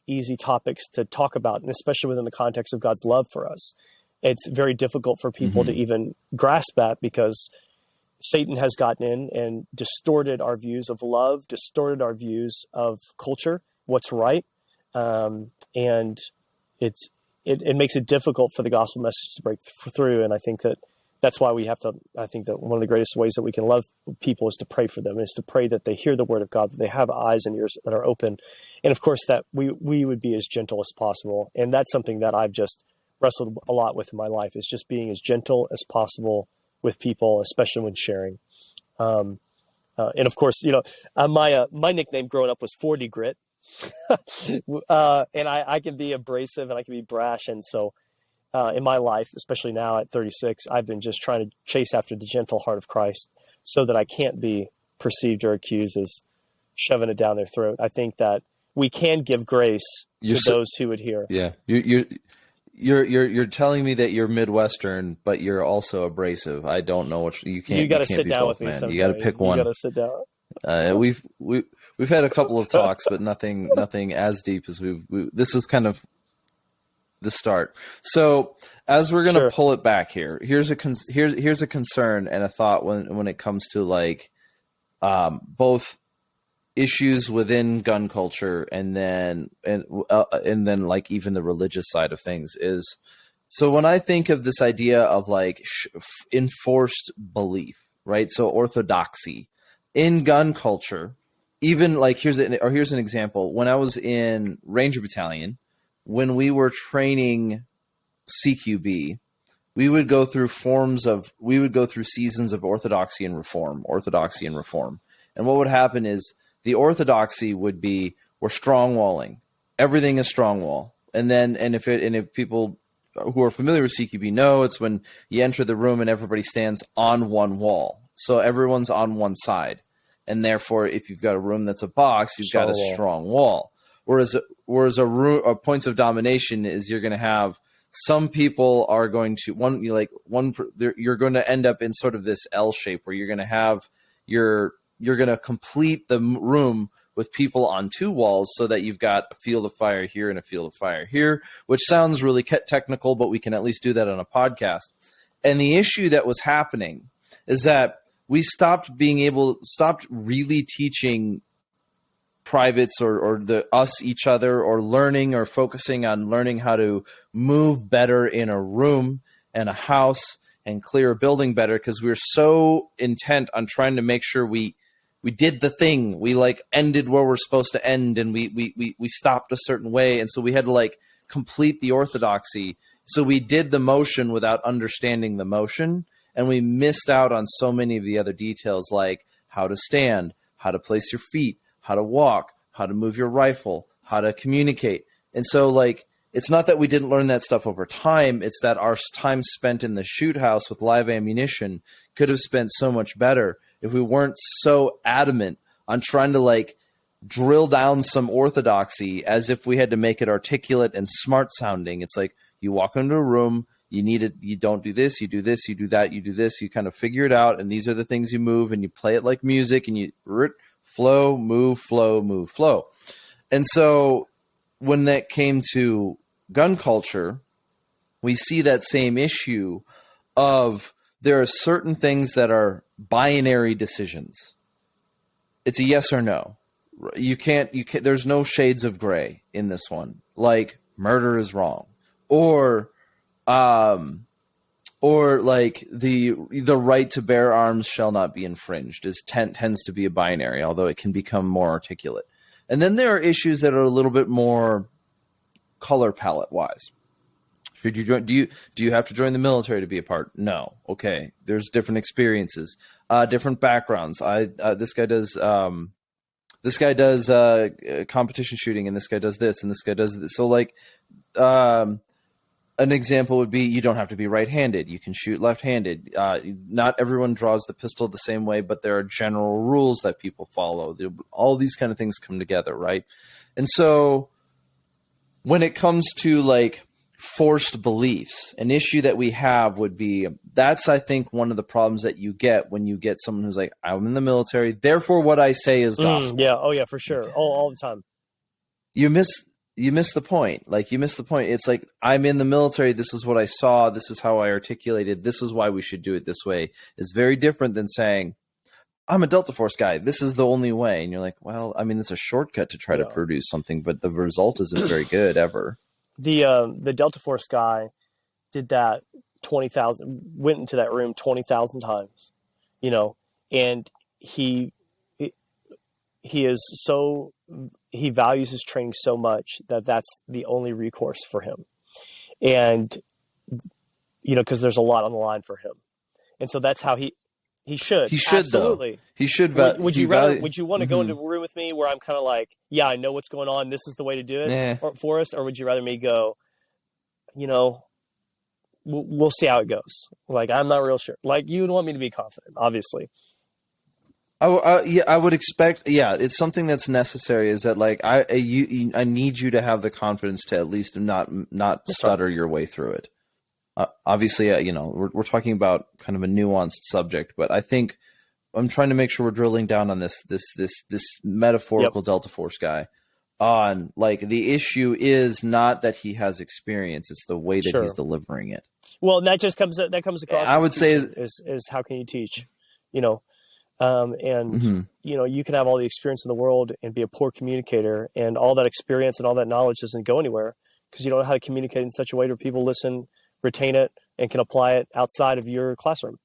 easy topics to talk about, and especially within the context of God's love for us. It's very difficult for people to even grasp that, because Satan has gotten in and distorted our views of love, distorted our views of culture, what's right. And it makes it difficult for the gospel message to break through. And I think that's why I think that one of the greatest ways that we can love people is to pray for them, is to pray that they hear the word of God, that they have eyes and ears that are open. And of course that we would be as gentle as possible. And that's something that I've just wrestled a lot with in my life, is just being as gentle as possible with people, especially when sharing. And of course, my nickname growing up was 40 Grit. And I can be abrasive and I can be brash. And so in my life, especially now at 36, I've been just trying to chase after the gentle heart of Christ so that I can't be perceived or accused as shoving it down their throat. I think that we can give grace to those who would hear. Yeah. You're telling me that you're Midwestern, but you're also abrasive. I don't know what you can't. You got to sit down both, with me. You got to pick one. You got to sit down. We've had a couple of talks, but nothing as deep as this is kind of the start. So as we're gonna pull it back here, here's a concern and a thought when it comes to like both issues within gun culture and then like even the religious side of things is, so when I think of this idea of like enforced belief, right? So orthodoxy in gun culture, even like here's an example. When I was in Ranger Battalion, when we were training CQB, we would go through seasons of orthodoxy and reform. And what would happen is the orthodoxy would be, we're strong walling. Everything is strong wall. And if people who are familiar with CQB know, it's when you enter the room and everybody stands on one wall. So everyone's on one side. And therefore, if you've got a room that's a box, you've got a strong wall. Whereas a points of domination is you're going to have some people are going to you're going to end up in sort of this L shape where you're going to have you're going to complete the room with people on two walls so that you've got a field of fire here and a field of fire here, which sounds really technical, but we can at least do that on a podcast. And the issue that was happening is that we stopped really teaching privates or us each other, or learning or focusing on learning how to move better in a room and a house and clear a building better, because we were so intent on trying to make sure we did the thing. We like ended where we're supposed to end, and we stopped a certain way, and so we had to like complete the orthodoxy. So we did the motion without understanding the motion, and we missed out on so many of the other details, like how to stand, how to place your feet, how to walk, how to move your rifle, how to communicate. And so like, it's not that we didn't learn that stuff over time. It's that our time spent in the shoot house with live ammunition could have spent so much better if we weren't so adamant on trying to like drill down some orthodoxy as if we had to make it articulate and smart sounding. It's like, you walk into a room, you don't do this, you do this, you do that, you do this, you kind of figure it out. And these are the things you move, and you play it like music, and you flow, move, flow, move, flow. And so when that came to gun culture, we see that same issue of there are certain things that are binary decisions. It's a yes or no. You can't, there's no shades of gray in this one. Like, murder is wrong, or like the right to bear arms shall not be infringed tends to be a binary, although it can become more articulate. And then there are issues that are a little bit more color palette wise. Should you join? Do you have to join the military to be a part? No. Okay. There's different experiences, different backgrounds. This guy does competition shooting, and this guy does this, and this guy does this. So like, an example would be, you don't have to be right-handed. You can shoot left-handed. Not everyone draws the pistol the same way, but there are general rules that people follow. All these kind of things come together, right? And so when it comes to like forced beliefs, an issue that we have would be, that's, I think, one of the problems that you get when you get someone who's like, I'm in the military, therefore what I say is gospel. Yeah. Oh yeah, for sure. Okay. All the time. You miss the point. Like, you miss the point. It's like, I'm in the military. This is what I saw. This is how I articulated. This is why we should do it this way. It's very different than saying, I'm a Delta Force guy. This is the only way. And you're like, well, I mean, it's a shortcut to try to produce something, but the result isn't very good ever. The Delta Force guy did that 20,000, went into that room 20,000 times, and he values his training so much that that's the only recourse for him. And, because there's a lot on the line for him. And so that's how he should. He should, absolutely. Though. He should. Would you want to go into a room with me where I'm kind of like, yeah, I know what's going on, this is the way to do it for us? Or would you rather me go, we'll see how it goes? Like, I'm not real sure. Like, you would want me to be confident, obviously. I would expect. Yeah, it's something that's necessary. Is that like, I need you to have the confidence to at least not stutter your way through it. Obviously, we're talking about kind of a nuanced subject, but I think I'm trying to make sure we're drilling down on this metaphorical Delta Force guy. On like, the issue is not that he has experience; it's the way that he's delivering it. Well, that comes across. I would say is how can you teach? You can have all the experience in the world and be a poor communicator, and all that experience and all that knowledge doesn't go anywhere because you don't know how to communicate in such a way where people listen, retain it, and can apply it outside of your classroom.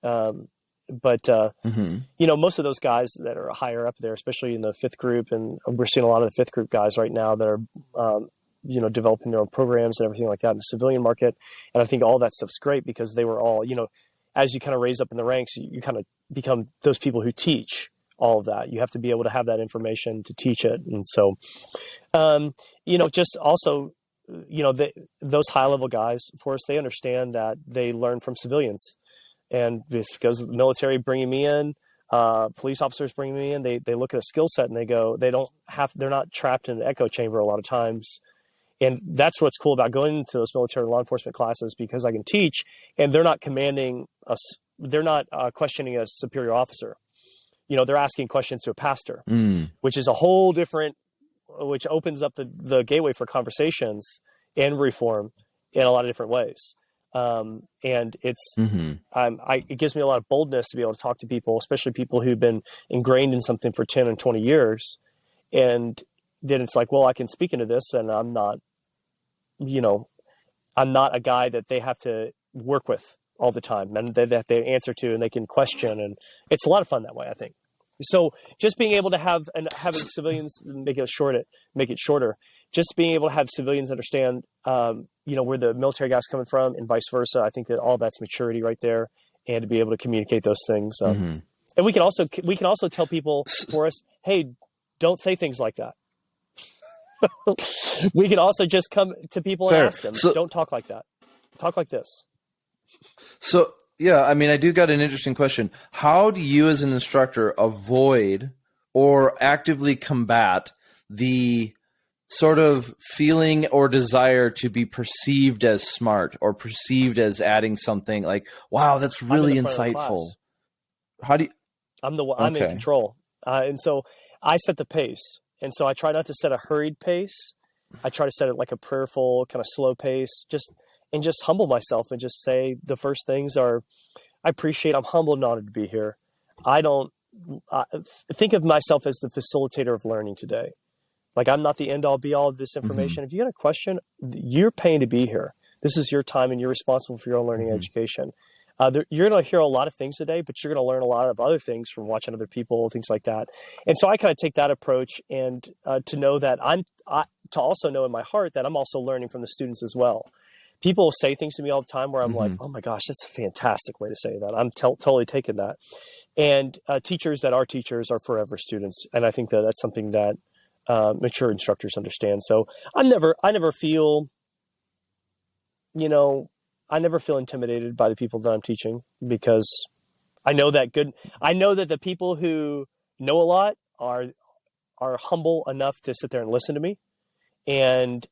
But most of those guys that are higher up there, especially in the fifth group, and we're seeing a lot of the fifth group guys right now that are, developing their own programs and everything like that in the civilian market. And I think all that stuff's great because they were all, as you kind of raise up in the ranks, you kind of become those people who teach all of that. You have to be able to have that information to teach it. And so, just also, those high level guys, of course, they understand that they learn from civilians. And it's because the military bringing me in, police officers bringing me in, they look at a skill set and they go, they're not trapped in an echo chamber a lot of times. And that's what's cool about going into those military law enforcement classes, because I can teach and they're not commanding us. They're not questioning a superior officer. They're asking questions to a pastor, which is a whole different, which opens up the gateway for conversations and reform in a lot of different ways. And it's, it gives me a lot of boldness to be able to talk to people, especially people who've been ingrained in something for 10 and 20 years. And then it's like, well, I can speak into this, and I'm not, I'm not a guy that they have to work with all the time, and that they answer to, and they can question. And it's a lot of fun that way, I think. So just being able to have, and having civilians make it shorter, just being able to have civilians understand, where the military guy's coming from, and vice versa. I think that all that's maturity right there, and to be able to communicate those things. And we can also tell people for us, hey, don't say things like that. We can also just come to people and ask them, don't talk like that. Talk like this. So, yeah, I mean, I do got an interesting question. How do you as an instructor avoid or actively combat the sort of feeling or desire to be perceived as smart or perceived as adding something like, wow, that's really insightful? How do you... I'm in control. And so I set the pace. And so I try not to set a hurried pace. I try to set it like a prayerful, kind of slow pace, just humble myself and just say the first things are, I'm humbled and honored to be here. I don't think of myself as the facilitator of learning today. Like, I'm not the end all be all of this information. If you got a question, you're paying to be here. This is your time, and you're responsible for your own learning and education. You're going to hear a lot of things today, but you're going to learn a lot of other things from watching other people, things like that. And so I kind of take that approach, and to know that to also know in my heart that I'm also learning from the students as well. People will say things to me all the time where I'm like, oh my gosh, that's a fantastic way to say that. I'm totally taking that. And teachers that are teachers are forever students. And I think that that's something that mature instructors understand. So I never feel intimidated by the people that I'm teaching, because I know that the people who know a lot are humble enough to sit there and listen to me. And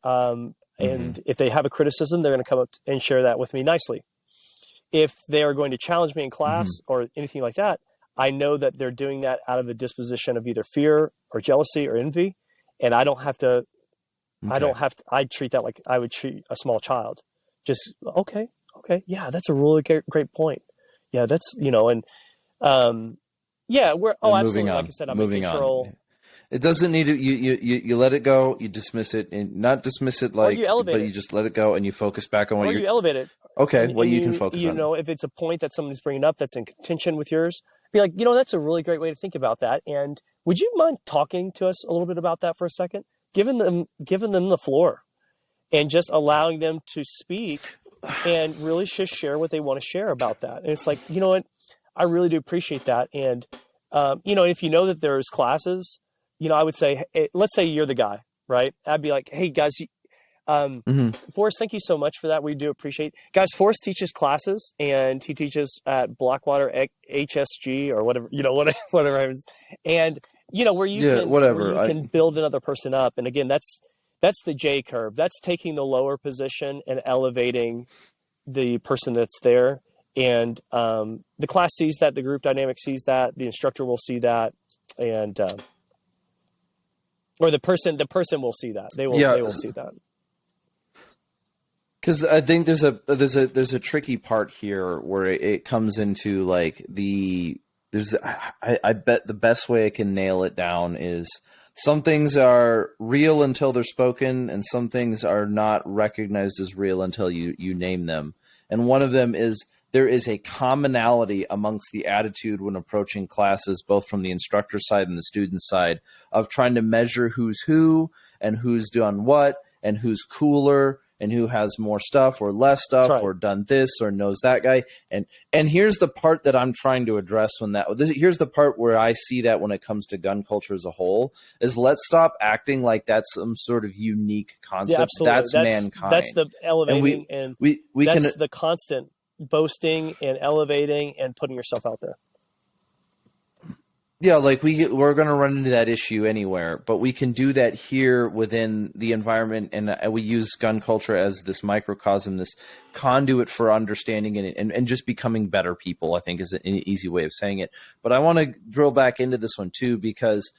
if they have a criticism, they're going to come up and share that with me nicely. If they are going to challenge me in class or anything like that, I know that they're doing that out of a disposition of either fear or jealousy or envy. And I don't have to, I treat that like I would treat a small child. Just, okay. Yeah, that's a really great point. Yeah, that's, absolutely. Like I said, I'm in control. It doesn't need to, you let it go, you dismiss it, and not dismiss it like, but you just let it go and you focus back on what you elevate it. Okay, you can focus on. If it's a point that somebody's bringing up that's in contention with yours, be like, that's a really great way to think about that. And would you mind talking to us a little bit about that for a second? Giving them the floor and just allowing them to speak and really just share what they want to share about that. And it's like, you know what? I really do appreciate that. And, if you know that there's classes, I would say, let's say you're the guy, right? I'd be like, hey guys, Forrest, thank you so much for that. We do appreciate, guys. Forrest teaches classes, and he teaches at Blackwater HSG or whatever, whatever it is. And where you can build another person up. And again, that's the J curve. That's taking the lower position and elevating the person that's there. And the class sees that, the group dynamic sees that, the instructor will see that, and or the person will see that. They will see that. Because I think there's a tricky part here where it comes into like I bet the best way I can nail it down is some things are real until they're spoken, and some things are not recognized as real until you name them. And one of them is there is a commonality amongst the attitude when approaching classes, both from the instructor side and the student side, of trying to measure who's who and who's done what and who's cooler and who has more stuff or less stuff or done this or knows that guy. And here's the part that I'm trying to address here's the part where I see that when it comes to gun culture as a whole is let's stop acting like that's some sort of unique concept. Yeah, that's mankind. That's the elevating and we that's the constant boasting and elevating and putting yourself out there. Yeah, like we're going to run into that issue anywhere, but we can do that here within the environment, and we use gun culture as this microcosm, this conduit for understanding and just becoming better people, I think is an easy way of saying it. But I want to drill back into this one too, because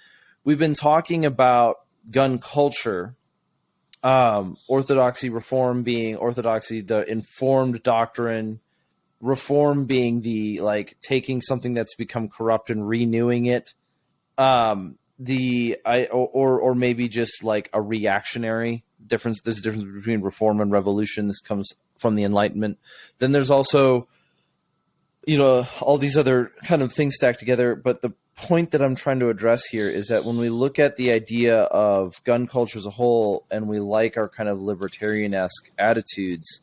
we've been talking about gun culture Orthodoxy, reform being orthodoxy, the informed doctrine, reform being the like taking something that's become corrupt and renewing it. Or maybe just like a reactionary difference. There's a difference between reform and revolution. This comes from the Enlightenment. Then there's also, all these other kind of things stacked together. But the point that I'm trying to address here is that when we look at the idea of gun culture as a whole, and we like our kind of libertarian-esque attitudes,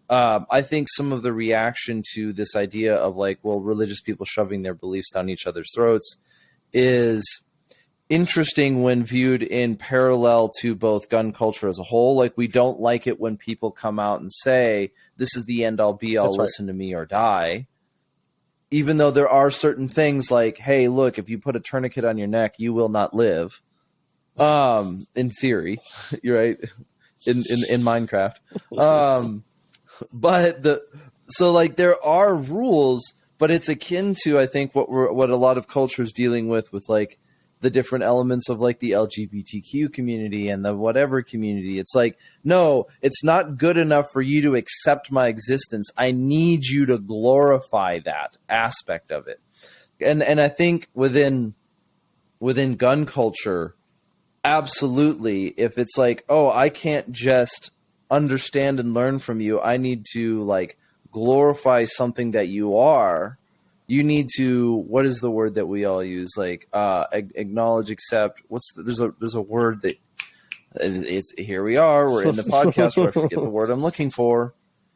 I think some of the reaction to this idea of like, well, religious people shoving their beliefs down each other's throats is interesting when viewed in parallel to both gun culture as a whole. Like, we don't like it when people come out and say, this is the end all be all, listen to me or die. Even though there are certain things like, hey, look, if you put a tourniquet on your neck, you will not live. In theory, you're right. In Minecraft. So like there are rules, but it's akin to, I think, what a lot of culture is dealing with like the different elements of like the LGBTQ community and the whatever community. It's like, no, it's not good enough for you to accept my existence. I need you to glorify that aspect of it. And I think within gun culture, absolutely, if it's like, oh, I can't just understand and learn from you, I need to like glorify something that you are. You need to, what is the word that we all use? Like, acknowledge, accept. There's a word that it's here we are. We're in the podcast where I forget the word I'm looking for.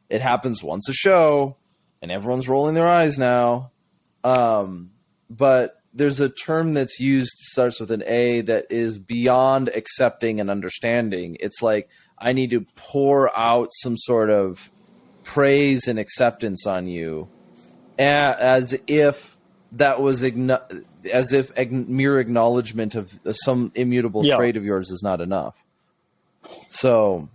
It happens once a show and everyone's rolling their eyes now. But there's a term that's used, starts with an A, that is beyond accepting and understanding. It's like, I need to pour out some sort of praise and acceptance on you, as if that was mere acknowledgement of some immutable trait of yours is not enough. So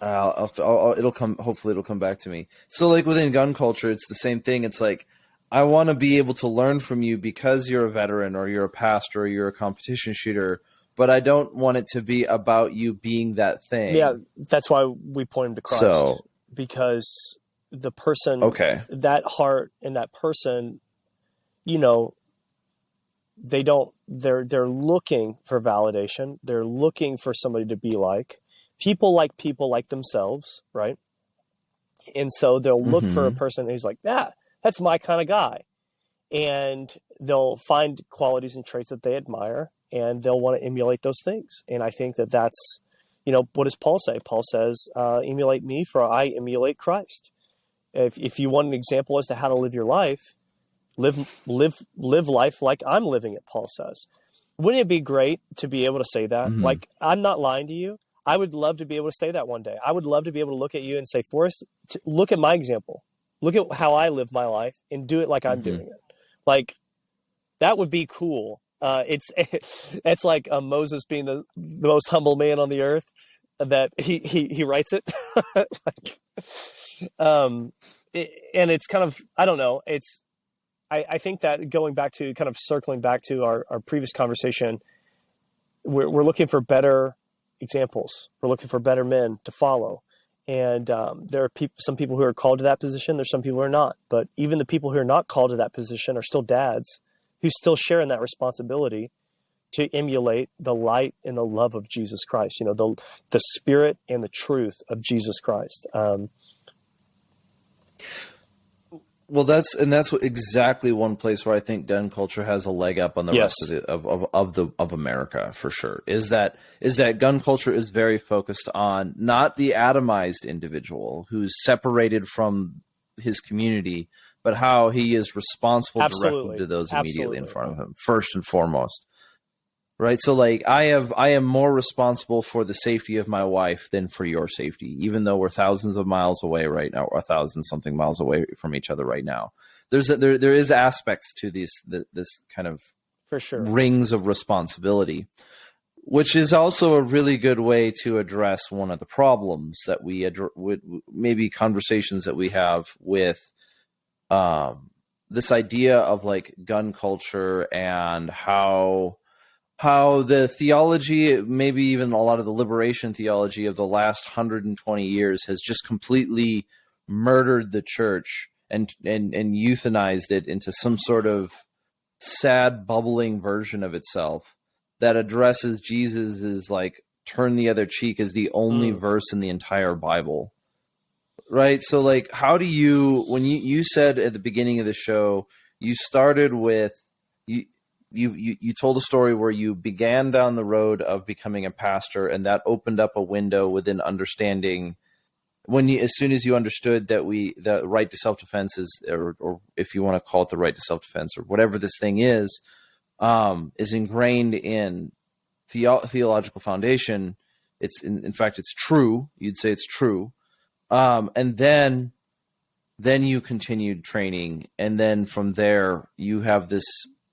hopefully it'll come back to me. So like within gun culture, it's the same thing. It's like, I want to be able to learn from you because you're a veteran or you're a pastor or you're a competition shooter, but I don't want it to be about you being that thing. Yeah, that's why we point him to Christ, because the person, that heart and that person, they're looking for validation. They're looking for somebody to be like. People like themselves, right? And so they'll look for a person who's like, that's my kind of guy. And they'll find qualities and traits that they admire, and they'll want to emulate those things. And I think that's, what does Paul say? Paul says, emulate me, for I emulate Christ. If you want an example as to how to live your life, live life like I'm living it, Paul says. Wouldn't it be great to be able to say that? Like, I'm not lying to you. I would love to be able to say that one day. I would love to be able to look at you and say, Forrest, look at my example. Look at how I live my life and do it like I'm doing it. Like, that would be cool. It's like Moses being the most humble man on the earth, that he writes it. And it's kind of, I don't know. I think that going back to kind of circling back to our previous conversation, we're looking for better examples. We're looking for better men to follow. And there are some people who are called to that position. There's some people who are not. But even the people who are not called to that position are still dads who still share in that responsibility to emulate the light and the love of Jesus Christ. The spirit and the truth of Jesus Christ. Well, that's exactly one place where I think gun culture has a leg up on the rest of America, for sure. Is that gun culture is very focused on not the atomized individual who's separated from his community, but how he is responsible directly to those immediately in front of him, first and foremost. Right. So like I am more responsible for the safety of my wife than for your safety, even though we're thousands of miles away right now, or 1,000-something miles away from each other right now. There is aspects to this kind of, for sure, rings of responsibility, which is also a really good way to address one of the problems that we maybe conversations that we have with this idea of like gun culture and how how the theology, maybe even a lot of the liberation theology of the last 120 years, has just completely murdered the church and euthanized it into some sort of sad, bubbling version of itself that addresses Jesus as like turn the other cheek as the only verse in the entire Bible. Right? So like, how do you, when you said at the beginning of the show, you started with, you told a story where you began down the road of becoming a pastor, and that opened up a window within understanding as soon as you understood that the right to self-defense is, or if you want to call it the right to self-defense or whatever this thing is ingrained in theological foundation. It's in fact, it's true. You'd say it's true. And then you continued training. And then from there you have this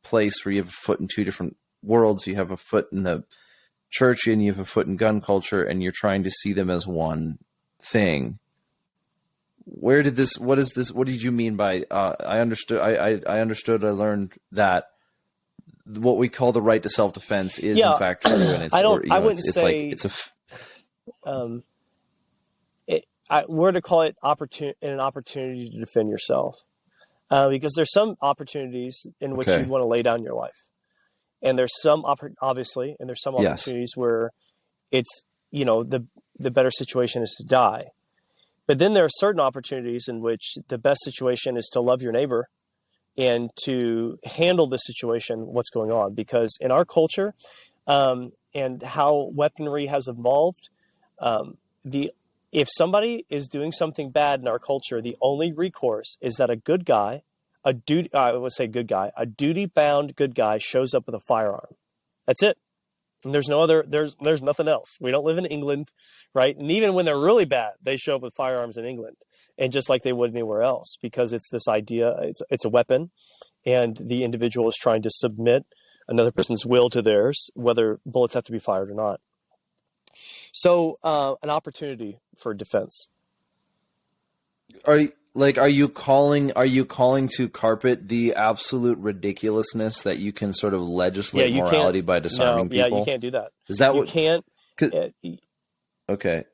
place where you have a foot in two different worlds. You have a foot in the church and you have a foot in gun culture, and you're trying to see them as one thing. What did you mean by, I understood, I learned that what we call the right to self-defense is in fact true. And it's, we're to call it an opportunity to defend yourself. Because there's some opportunities in which you want to lay down your life. And there's some, obviously, and there's some opportunities where it's, the better situation is to die. But then there are certain opportunities in which the best situation is to love your neighbor and to handle the situation, what's going on. Because in our culture and how weaponry has evolved, if somebody is doing something bad in our culture, the only recourse is that a duty-bound good guy shows up with a firearm. That's it. And there's nothing else. We don't live in England, right? And even when they're really bad, they show up with firearms in England, and just like they would anywhere else, because it's this idea, it's a weapon, and the individual is trying to submit another person's will to theirs, whether bullets have to be fired or not. So, an opportunity for defense. Are you calling to carpet the absolute ridiculousness that you can sort of legislate morality by disarming people? Yeah, you can't do that. Is that you can't? Okay,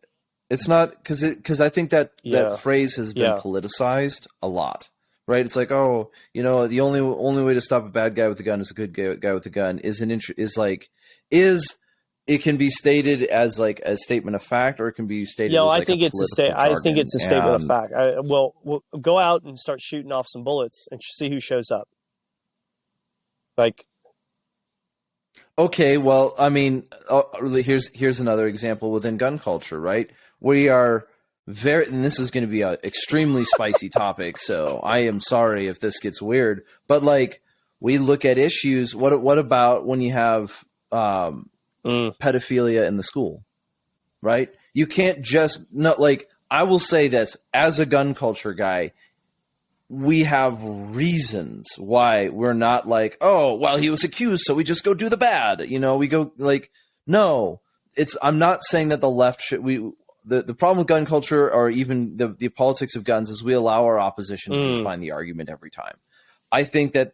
it's not because I think that phrase has been politicized a lot, right? It's like, the only way to stop a bad guy with a gun is a good guy with a gun. It can be stated as like a statement of fact, or it can be stated as like I think it's a statement of fact. We'll go out and start shooting off some bullets and see who shows up. Okay, well, I mean, here's another example within gun culture, right? We are and this is going to be an extremely spicy topic, so I am sorry if this gets weird, but like, we look at issues. What about when you have pedophilia in the school, right? You can't just I will say this as a gun culture guy, we have reasons why we're not like, oh, well, he was accused, so we just go do the bad. We go no, I'm not saying that the left should, the problem with gun culture, or even the politics of guns, is we allow our opposition to find the argument every time. I think a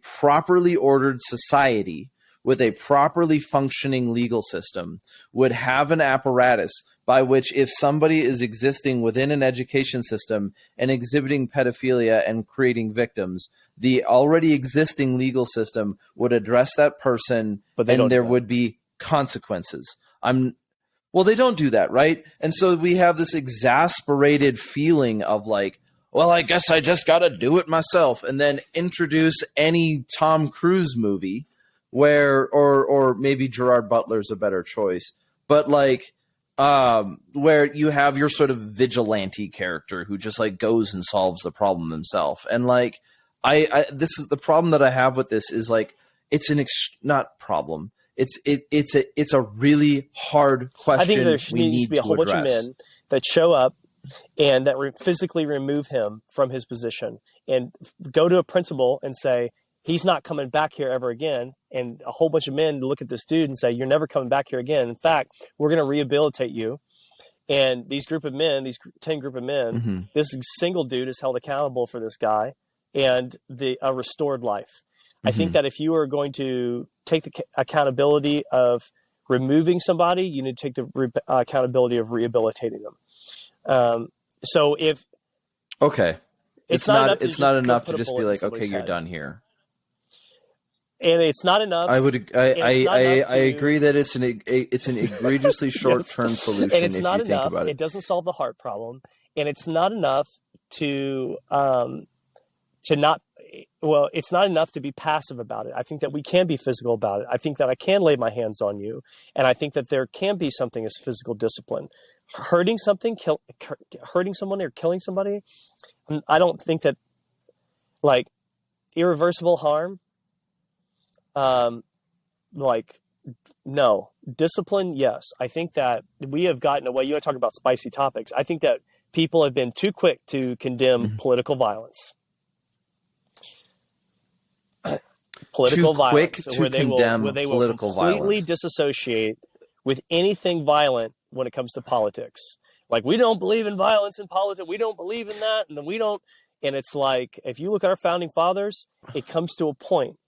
properly ordered society with a properly functioning legal system would have an apparatus by which, if somebody is existing within an education system and exhibiting pedophilia and creating victims, the already existing legal system would address that person, and there would be consequences. Well, they don't do that, right? And so we have this exasperated feeling of like, well, I guess I just got to do it myself, and then introduce any Tom Cruise movie or maybe Gerard Butler's a better choice, but where you have your sort of vigilante character who just like goes and solves the problem himself. And this is the problem that I have with this is like, it's not problem. It's a really hard question. I think there needs to be a whole bunch of men that show up and that physically remove him from his position and go to a principal and say, he's not coming back here ever again. And a whole bunch of men look at this dude and say, you're never coming back here again. In fact, we're going to rehabilitate you. And these 10 group of men, this single dude is held accountable for this guy and a restored life. I think that if you are going to take the accountability of removing somebody, you need to take the accountability of rehabilitating them. So if it's not enough to just be like, okay, you're done here. And it's not enough. I agree that it's an egregiously short-term solution. And it's not if you enough. Think about it. It doesn't solve the heart problem, and it's not enough to not. Well, it's not enough to be passive about it. I think that we can be physical about it. I think that I can lay my hands on you, and I think that there can be something as physical discipline. Hurting someone or killing somebody, I don't think that, like, irreversible harm. No. Discipline, yes. I think that we have gotten away. You want to talk about spicy topics. I think that people have been too quick to condemn political violence. Political violence, where they will completely disassociate with anything violent when it comes to politics. Like, we don't believe in violence in politics. We don't believe in that, and then we don't. And it's like, if you look at our founding fathers, it comes to a point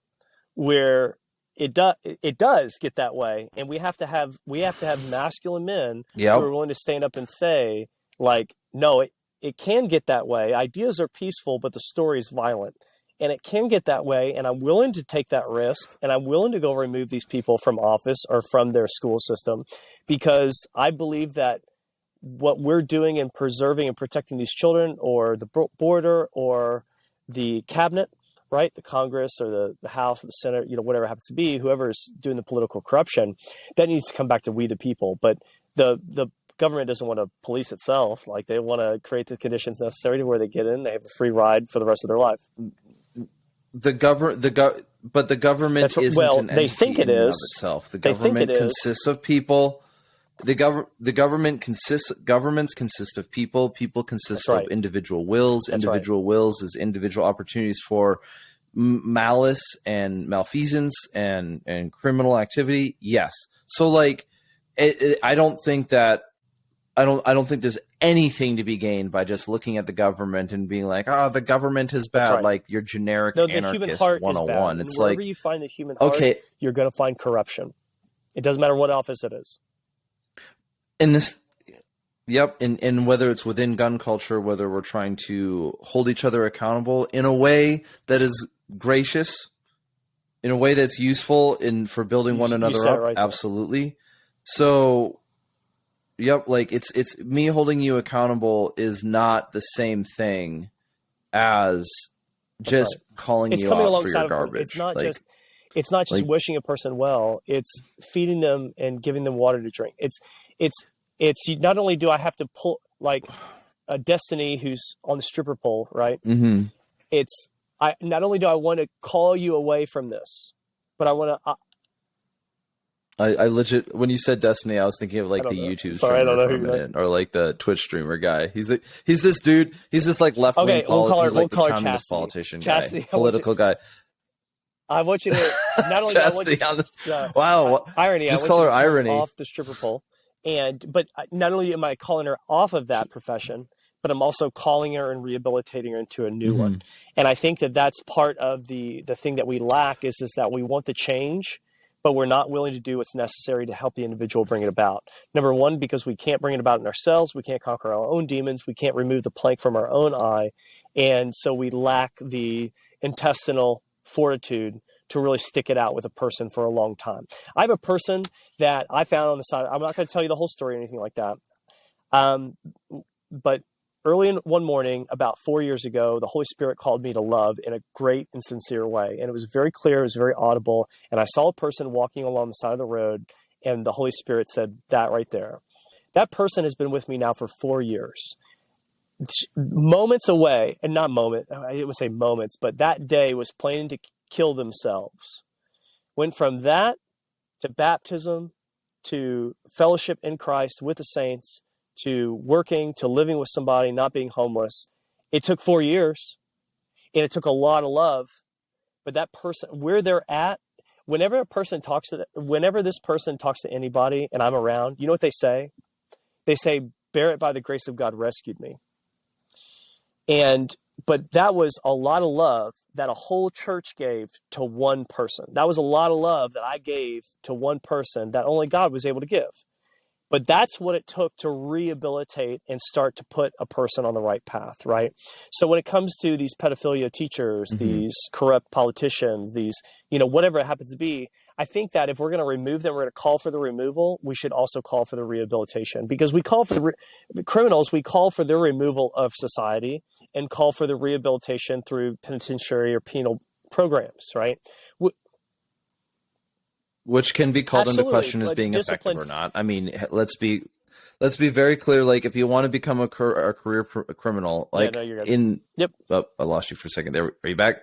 where it does get that way, and we have to have masculine men who are willing to stand up and say, like, no, it can get that way. Ideas are peaceful, but the story is violent, and it can get that way. And I'm willing to take that risk, and I'm willing to go remove these people from office or from their school system, because I believe that what we're doing in preserving and protecting these children, or the border, or the cabinet, right, the Congress or the House or the Senate, whatever it happens to be, whoever's doing the political corruption, that needs to come back to we the people. But the government doesn't want to police itself. Like, they want to create the conditions necessary to where they get in, they have a free ride for the rest of their life. But the government isn't an entity they think it is. Of itself. The government consists of people. Governments consist of people. People consist of individual wills. Individual wills is individual opportunities for malice and malfeasance and criminal activity. Yes. So, like, I don't think there's anything to be gained by just looking at the government and being like, the government is bad. Like, your generic anarchist human heart 101. Is bad. It's wherever like, you find the human heart, you're going to find corruption. It doesn't matter what office it is. And whether it's within gun culture, whether we're trying to hold each other accountable in a way that is gracious, in a way that's useful for building one another up, right, absolutely. So, like, it's me holding you accountable is not the same thing as just calling you out for your garbage. It's not just wishing a person well. It's feeding them and giving them water to drink. It's not only do I have to pull, like, a Destiny who's on the stripper pole, right? Mm-hmm. Not only do I want to call you away from this, but I want to. I legit, when you said Destiny, I was thinking of, like, the YouTube streamer for a minute, or like the Twitch streamer guy. He's this dude. He's this, like, left wing communist politician guy, political guy. I want you to not only irony. Just call her irony off the stripper pole, but not only am I calling her off of that profession, but I'm also calling her and rehabilitating her into a new one. And I think that that's part of the thing that we lack is that we want the change, but we're not willing to do what's necessary to help the individual bring it about. Number one, because we can't bring it about in ourselves, we can't conquer our own demons, we can't remove the plank from our own eye, and so we lack the intestinal fortitude to really stick it out with a person for a long time. I have a person that I found on the side. I'm not going to tell you the whole story or anything like that. But early one morning, about 4 years ago, the Holy Spirit called me to love in a great and sincere way. And it was very clear. It was very audible. And I saw a person walking along the side of the road, and the Holy Spirit said, that right there. That person has been with me now for 4 years. Moments away, and not moment, I would say moments, but that day was planning to kill themselves. Went from that to baptism, to fellowship in Christ with the saints, to working, to living with somebody, not being homeless. It took 4 years, and it took a lot of love. But that person, where they're at, whenever this person talks to anybody and I'm around, you know what they say? They say, Baret, by the grace of God, rescued me. And but that was a lot of love that a whole church gave to one person. That was a lot of love that I gave to one person that only God was able to give. But that's what it took to rehabilitate and start to put a person on the right path, right? So when it comes to these pedophilia teachers, these corrupt politicians, these, whatever it happens to be, I think that if we're going to remove them, we're going to call for the removal, we should also call for the rehabilitation, because we call for the criminals, we call for their removal of society and call for the rehabilitation through penitentiary or penal programs, right? Which can be called into Absolutely, question as but being discipline- effective or not. I mean, let's be very clear. Like, if you want to become a career criminal, like you're good. Yep. Oh, I lost you for a second. There, are you back?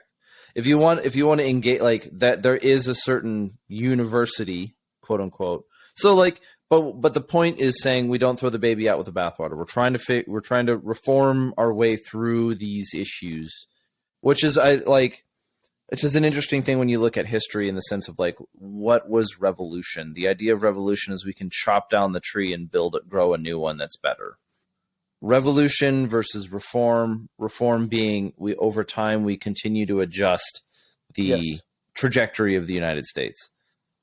If you want to engage, like that, there is a certain university, quote unquote. So like, but the point is saying we don't throw the baby out with the bathwater. We're trying to reform our way through these issues, which is an interesting thing when you look at history in the sense of like, what was revolution? The idea of revolution is we can chop down the tree and grow a new one that's better. Revolution versus reform. Reform being over time we continue to adjust the trajectory of the United States,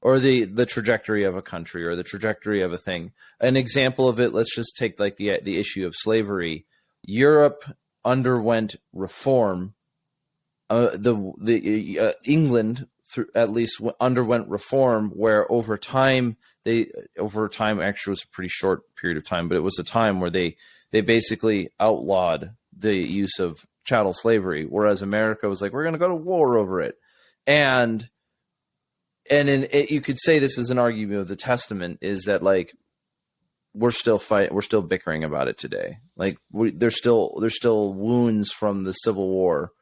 or the trajectory of a country, or the trajectory of a thing. An example of it, let's just take like the issue of slavery. Europe underwent reform. England at least underwent reform, where over time actually was a pretty short period of time, but it was a time where they basically outlawed the use of chattel slavery, whereas America was like, we're going to go to war over it. And you could say this is an argument of the Testament, is that like we're still bickering about it today. Like there's still wounds from the Civil War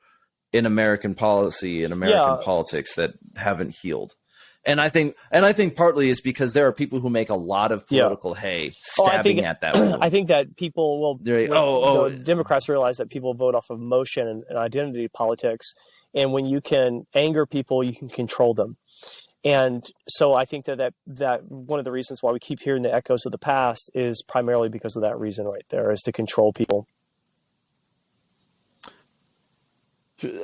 in American policy and American politics that haven't healed. And I think partly is because there are people who make a lot of political hay stabbing at that wound. I think that people Democrats realize that people vote off of emotion and identity politics. And when you can anger people, you can control them. And so I think that one of the reasons why we keep hearing the echoes of the past is primarily because of that reason right there, is to control people.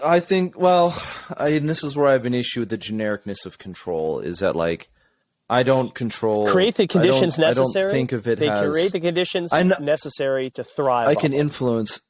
I think, and this is where I have an issue with the genericness of control, is that like, I don't control. Create the conditions necessary. I don't think of it as. Create the conditions necessary to thrive. I can influence.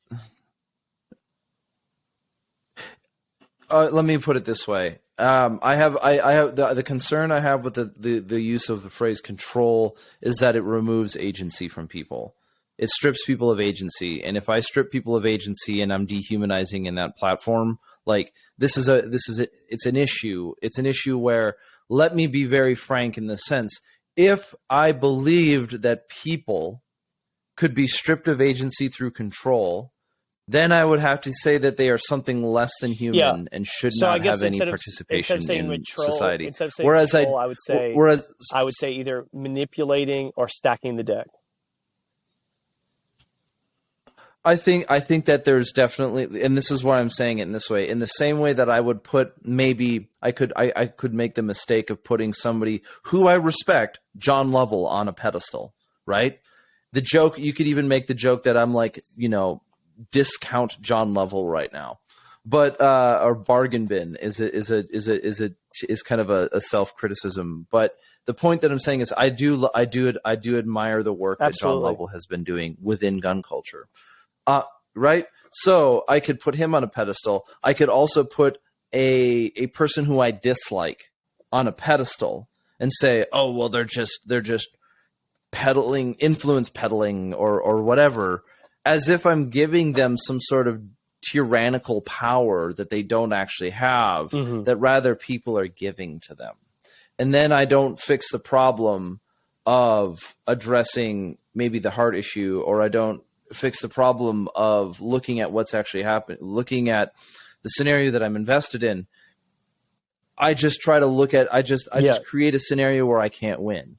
Let me put it this way. I have the concern I have with the use of the phrase control is that it removes agency from people. It strips people of agency, and if I strip people of agency and I'm dehumanizing in that platform, like it's an issue. It's an issue where, let me be very frank in this sense, if I believed that people could be stripped of agency through control, then I would have to say that they are something less than human and should not have any participation in society. Instead of saying control, I would say either manipulating or stacking the deck. I think that there's definitely, and this is why I'm saying it in this way, in the same way that I would put, maybe I could make the mistake of putting somebody who I respect, John Lovell, on a pedestal, right? The joke, you could even make the joke that I'm like, discount John Lovell right now, but or bargain bin is kind of a self-criticism. But the point that I'm saying is I do admire the work that John Lovell has been doing within gun culture. Right? So I could put him on a pedestal. I could also put a person who I dislike on a pedestal and say, oh, well, they're just peddling, influence peddling or whatever, as if I'm giving them some sort of tyrannical power that they don't actually have, that rather people are giving to them. And then I don't fix the problem of addressing maybe the heart issue, or I don't fix the problem of looking at what's actually happening, looking at the scenario that I'm invested in. I just try to look at, I just create a scenario where I can't win.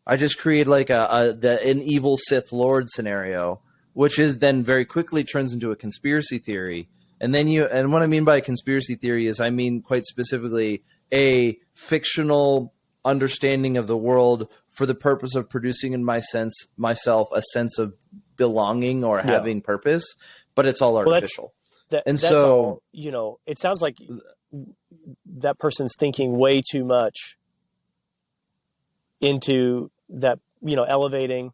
I just create like an evil Sith Lord scenario, which is then very quickly turns into a conspiracy theory. And then and what I mean by a conspiracy theory is, I mean quite specifically a fictional understanding of the world for the purpose of producing in myself a sense of belonging or having purpose, but it's all artificial. And that's so all, it sounds like that person's thinking way too much into that, elevating,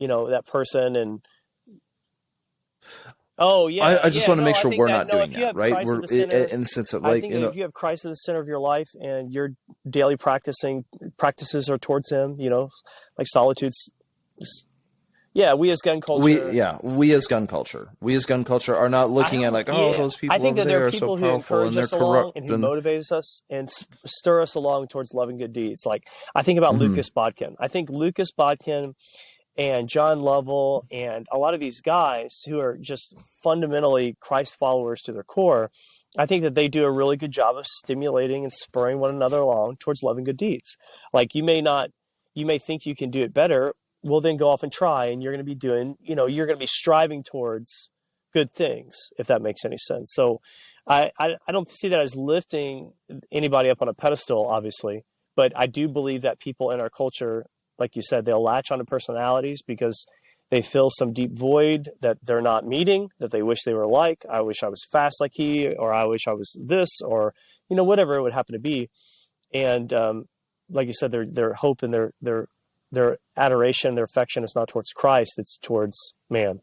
that person. And I just want to no, make I sure think we're that, not no, doing if you that, have right? Christ We're at the center, in the sense of I like, think that if you have Christ at the center of your life and your daily practices are towards him, like solitude's, we as gun culture, we as gun culture are not looking at like, oh, those I people think over that there there are are so people who powerful and encourage they're us along corrupt and who and motivates us and stir us along towards loving good deeds. Like I think about Mhm. Lucas Bodkin. I think Lucas Bodkin and John Lovell and a lot of these guys who are just fundamentally Christ followers to their core, I think that they do a really good job of stimulating and spurring one another along towards loving good deeds. Like you may think you can do it better. Well, then go off and try, and you're going to be doing, you're going to be striving towards good things, if that makes any sense. So I don't see that as lifting anybody up on a pedestal, obviously, but I do believe that people in our culture, like you said, they'll latch onto personalities because they fill some deep void that they're not meeting, that they wish they were like. I wish I was fast like he, or I wish I was this, or whatever it would happen to be. And like you said, their hope and their adoration, their affection is not towards Christ; it's towards man.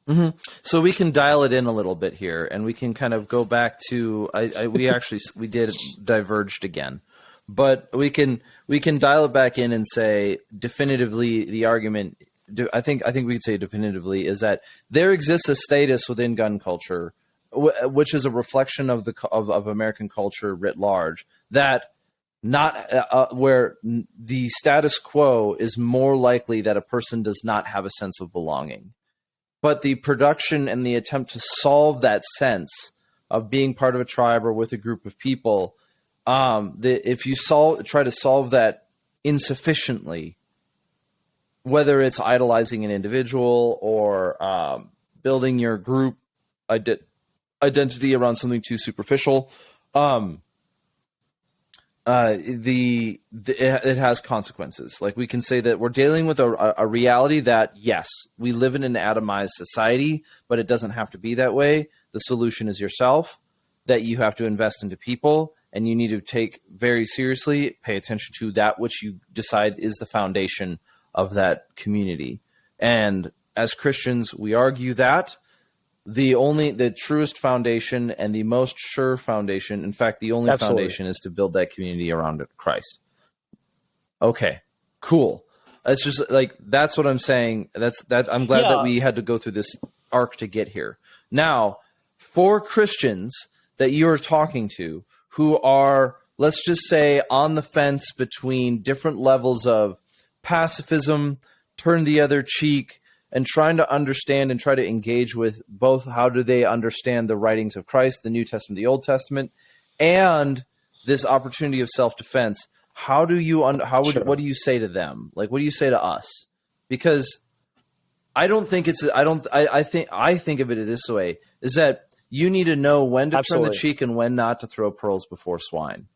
Mm-hmm. So we can dial it in a little bit here, and we can kind of go back to we did diverged again, but we can dial it back in and say definitively the argument. I think we could say definitively is that there exists a status within gun culture, which is a reflection of of American culture writ large, that not where the status quo is more likely that a person does not have a sense of belonging. But the production and the attempt to solve that sense of being part of a tribe or with a group of people, if you try to solve that insufficiently, whether it's idolizing an individual or building your group identity around something too superficial, it has consequences. Like we can say that we're dealing with a reality that, yes, we live in an atomized society, but it doesn't have to be that way. The solution is yourself, that you have to invest into people, and you need to take very seriously, pay attention to that which you decide is the foundation of that community. And as Christians, we argue that the truest foundation and the most sure foundation, in fact, the only Absolutely. foundation is to build that community around Christ. Okay, cool. It's just like, that's what I'm saying. I'm glad that we had to go through this arc to get here. Now, for Christians that you're talking to who are, let's just say, on the fence between different levels of pacifism, turn the other cheek, and trying to understand and try to engage with both how do they understand the writings of Christ, the New Testament, the Old Testament, and this opportunity of self-defense. What do you say to them? Like, what do you say to us? Because I think of it this way, is that you need to know when to turn the cheek and when not to throw pearls before swine.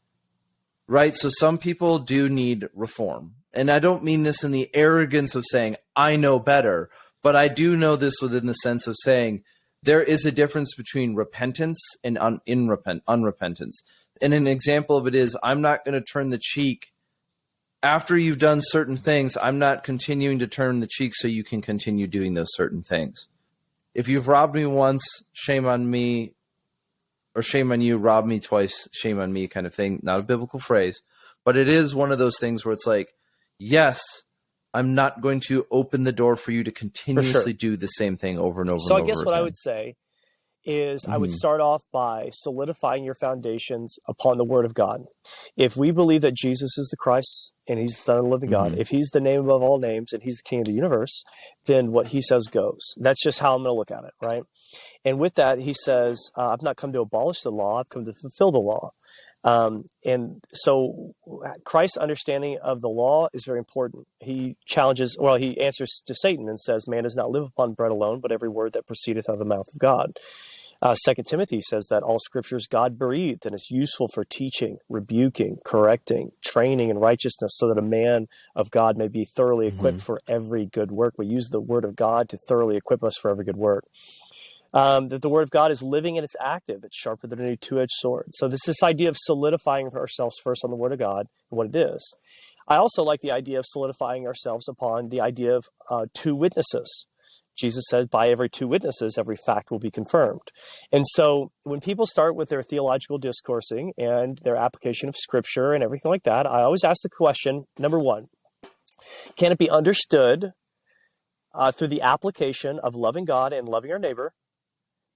Right? So some people do need reform. And I don't mean this in the arrogance of saying, I know better, but I do know this within the sense of saying there is a difference between repentance and unrepentance. And an example of it is, I'm not going to turn the cheek after you've done certain things. I'm not continuing to turn the cheek so you can continue doing those certain things. If you've robbed me once, shame on me, or shame on you, rob me twice, shame on me kind of thing. Not a biblical phrase, but it is one of those things where it's like, yes, I'm not going to open the door for you to continuously do the same thing over and over and over again. So I guess what I would say is I would start off by solidifying your foundations upon the Word of God. If we believe that Jesus is the Christ and he's the Son of the living God, if he's the name above all names and he's the King of the universe, then what he says goes. That's just how I'm going to look at it, right? And with that, he says, I've not come to abolish the law, I've come to fulfill the law. And so Christ's understanding of the law is very important. He answers to Satan and says, man does not live upon bread alone, but every word that proceedeth out of the mouth of God. 2 Timothy says that all scripture is God-breathed and is useful for teaching, rebuking, correcting, training in righteousness, so that a man of God may be thoroughly equipped for every good work. We use the word of God to thoroughly equip us for every good work. That the word of God is living and it's active. It's sharper than a two-edged sword. So this idea of solidifying ourselves first on the word of God and what it is. I also like the idea of solidifying ourselves upon the idea of two witnesses. Jesus said, by every two witnesses, every fact will be confirmed. And so when people start with their theological discoursing and their application of scripture and everything like that, I always ask the question, number one, can it be understood through the application of loving God and loving our neighbor?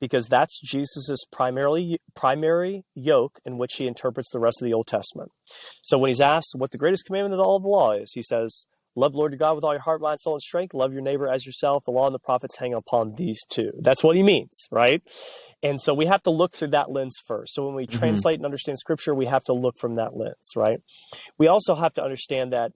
Because that's Jesus's primary yoke in which he interprets the rest of the Old Testament. So when he's asked what the greatest commandment of all of the law is, he says, love the Lord your God with all your heart, mind, soul, and strength. Love your neighbor as yourself. The law and the prophets hang upon these two. That's what he means, right? And so we have to look through that lens first. So when we translate and understand scripture, we have to look from that lens, right? We also have to understand that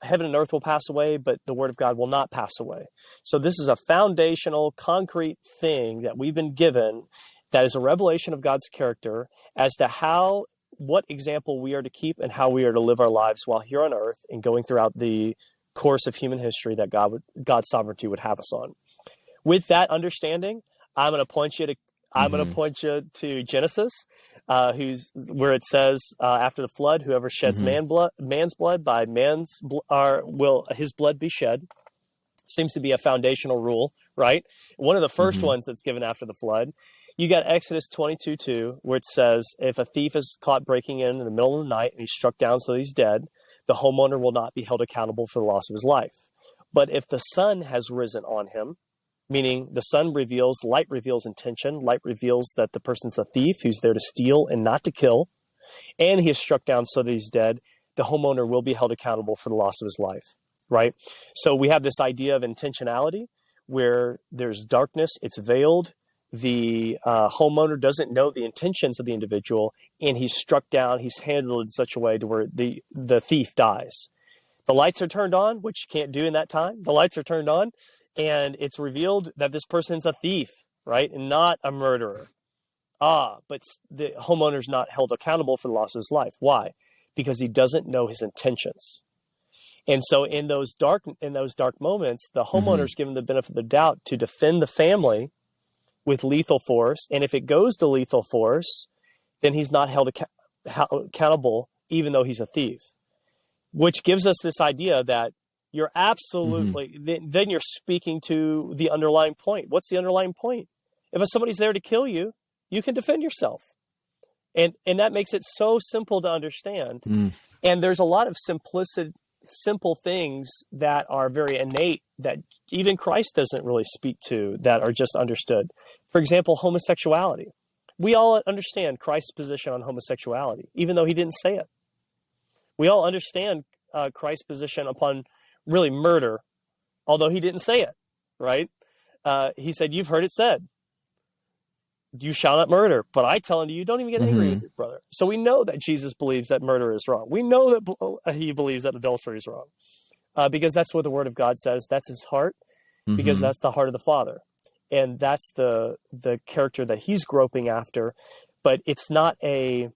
heaven and earth will pass away, but the word of God will not pass away. So this is a foundational, concrete thing that we've been given that is a revelation of God's character as to what example we are to keep and how we are to live our lives while here on earth and going throughout the course of human history that God's sovereignty would have us on. With that understanding, I'm going to point you to Genesis, where it says after the flood, whoever sheds man's blood, by will his blood be shed. Seems to be a foundational rule, right? One of the first ones that's given after the flood. You got Exodus 22:2, where it says, if a thief is caught breaking in the middle of the night and he's struck down so he's dead, the homeowner will not be held accountable for the loss of his life. But if the sun has risen on him, meaning the sun light reveals intention, light reveals that the person's a thief who's there to steal and not to kill, and he is struck down so that he's dead, the homeowner will be held accountable for the loss of his life, right? So we have this idea of intentionality where there's darkness, it's veiled, the homeowner doesn't know the intentions of the individual, and he's struck down, he's handled in such a way to where the thief dies. The lights are turned on, which you can't do in that time. The lights are turned on, and it's revealed that this person's a thief, right, and not a murderer. But the homeowner's not held accountable for the loss of his life. Why? Because he doesn't know his intentions. And so in those dark moments, the homeowner's given the benefit of the doubt to defend the family with lethal force. And if it goes to lethal force, then he's not held accountable, even though he's a thief, which gives us this idea that you're absolutely, then you're speaking to the underlying point. What's the underlying point? If somebody's there to kill you, you can defend yourself. And that makes it so simple to understand. And there's a lot of simple things that are very innate that even Christ doesn't really speak to, that are just understood. For example, homosexuality. We all understand Christ's position on homosexuality, even though he didn't say it. We all understand Christ's position upon really murder, although he didn't say it, right? He said, you've heard it said, you shall not murder. But I tell unto you, don't even get angry with your brother. So we know that Jesus believes that murder is wrong. We know that he believes that adultery is wrong, because that's what the word of God says. That's his heart, because that's the heart of the Father. And that's the character that he's groping after. But it's not to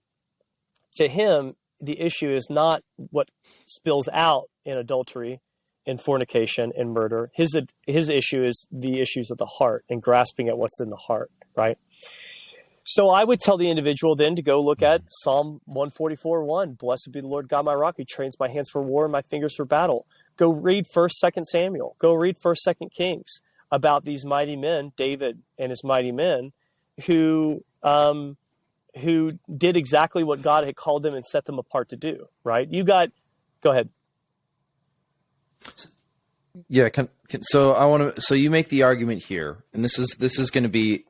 him, the issue is not what spills out in adultery, in fornication, in murder. His issue is the issues of the heart and grasping at what's in the heart, right? So I would tell the individual then to go look at Psalm 144:1. Blessed be the Lord God, my rock. He trains my hands for war and my fingers for battle. Go read 1st, 2nd Samuel. Go read 1st, 2nd Kings about these mighty men, David and his mighty men, who did exactly what God had called them and set them apart to do, right? Go ahead. Yeah. So you make the argument here, and this is going to be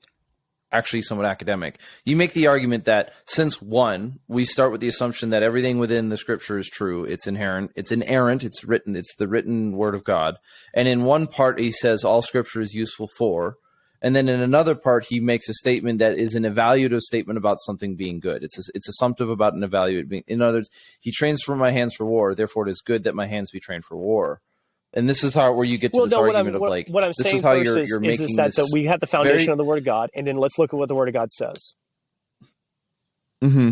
actually somewhat academic. You make the argument that since we start with the assumption that everything within the scripture is true, it's inherent, it's inerrant, it's written, it's the written word of God. And in one part, he says all scripture is useful for, and then in another part, he makes a statement that is an evaluative statement about something being good. It's assumptive about an evaluative being. In other words, he trains for my hands for war, therefore it is good that my hands be trained for war. And this is how where you get to Well, this no, argument of like what I'm this saying is how first you're is making that this we have the foundation very. of the Word of God, and then let's look at what the Word of God says. Mm-hmm.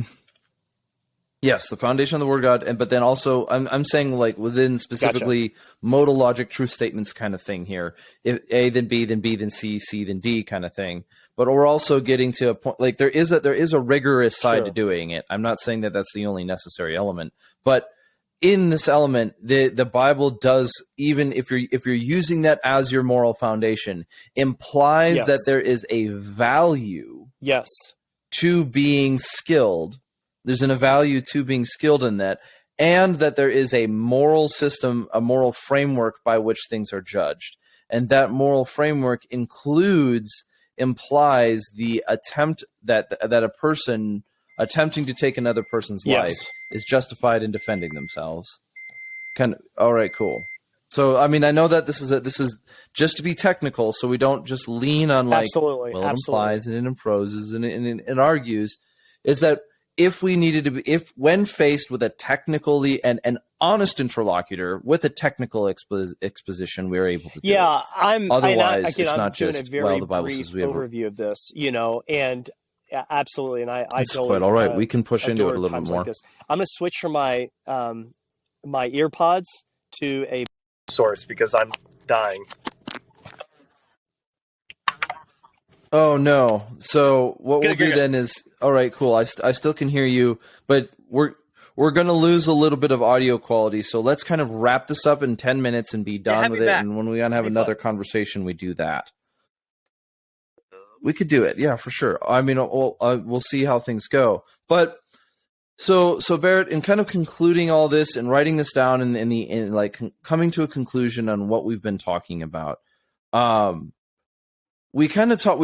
Yes, the foundation of the Word of God, but then also I'm saying like within specifically modal logic, truth statements kind of thing here. If A then B then B then C, C then D kind of thing. But we're also getting to a point like there is a rigorous side to doing it. I'm not saying that that's the only necessary element, but in this element, the Bible does, even if you're using that as your moral foundation, implies that there is a value to being skilled. There's a value to being skilled in that, and that there is a moral system, a moral framework by which things are judged. And that moral framework implies the attempt that a person attempting to take another person's life is justified in defending themselves. All right, cool. So, I mean, I know that this is just to be technical, so we don't just lean on like, Absolutely. Well, it implies and it imposes and it argues. Is that if we needed to be, when faced with a technically and an honest interlocutor with a technical exposition, we are able to do it. Otherwise, it's not just, well, the Bible says we have overview of this, and absolutely. And I That's totally, quite all right. We can push into it a little bit more. like this. I'm going to switch from my my ear pods to a source because I'm dying. Oh no! So what we'll do then is, all right, cool. I still can hear you, but we're going to lose a little bit of audio quality. So let's kind of wrap this up in 10 minutes and be done with it. And when we want to have another conversation, we do that. We could do it, yeah, for sure. I mean, we'll see how things go. But so Baret, in kind of concluding all this and writing this down and like coming to a conclusion on what we've been talking about. We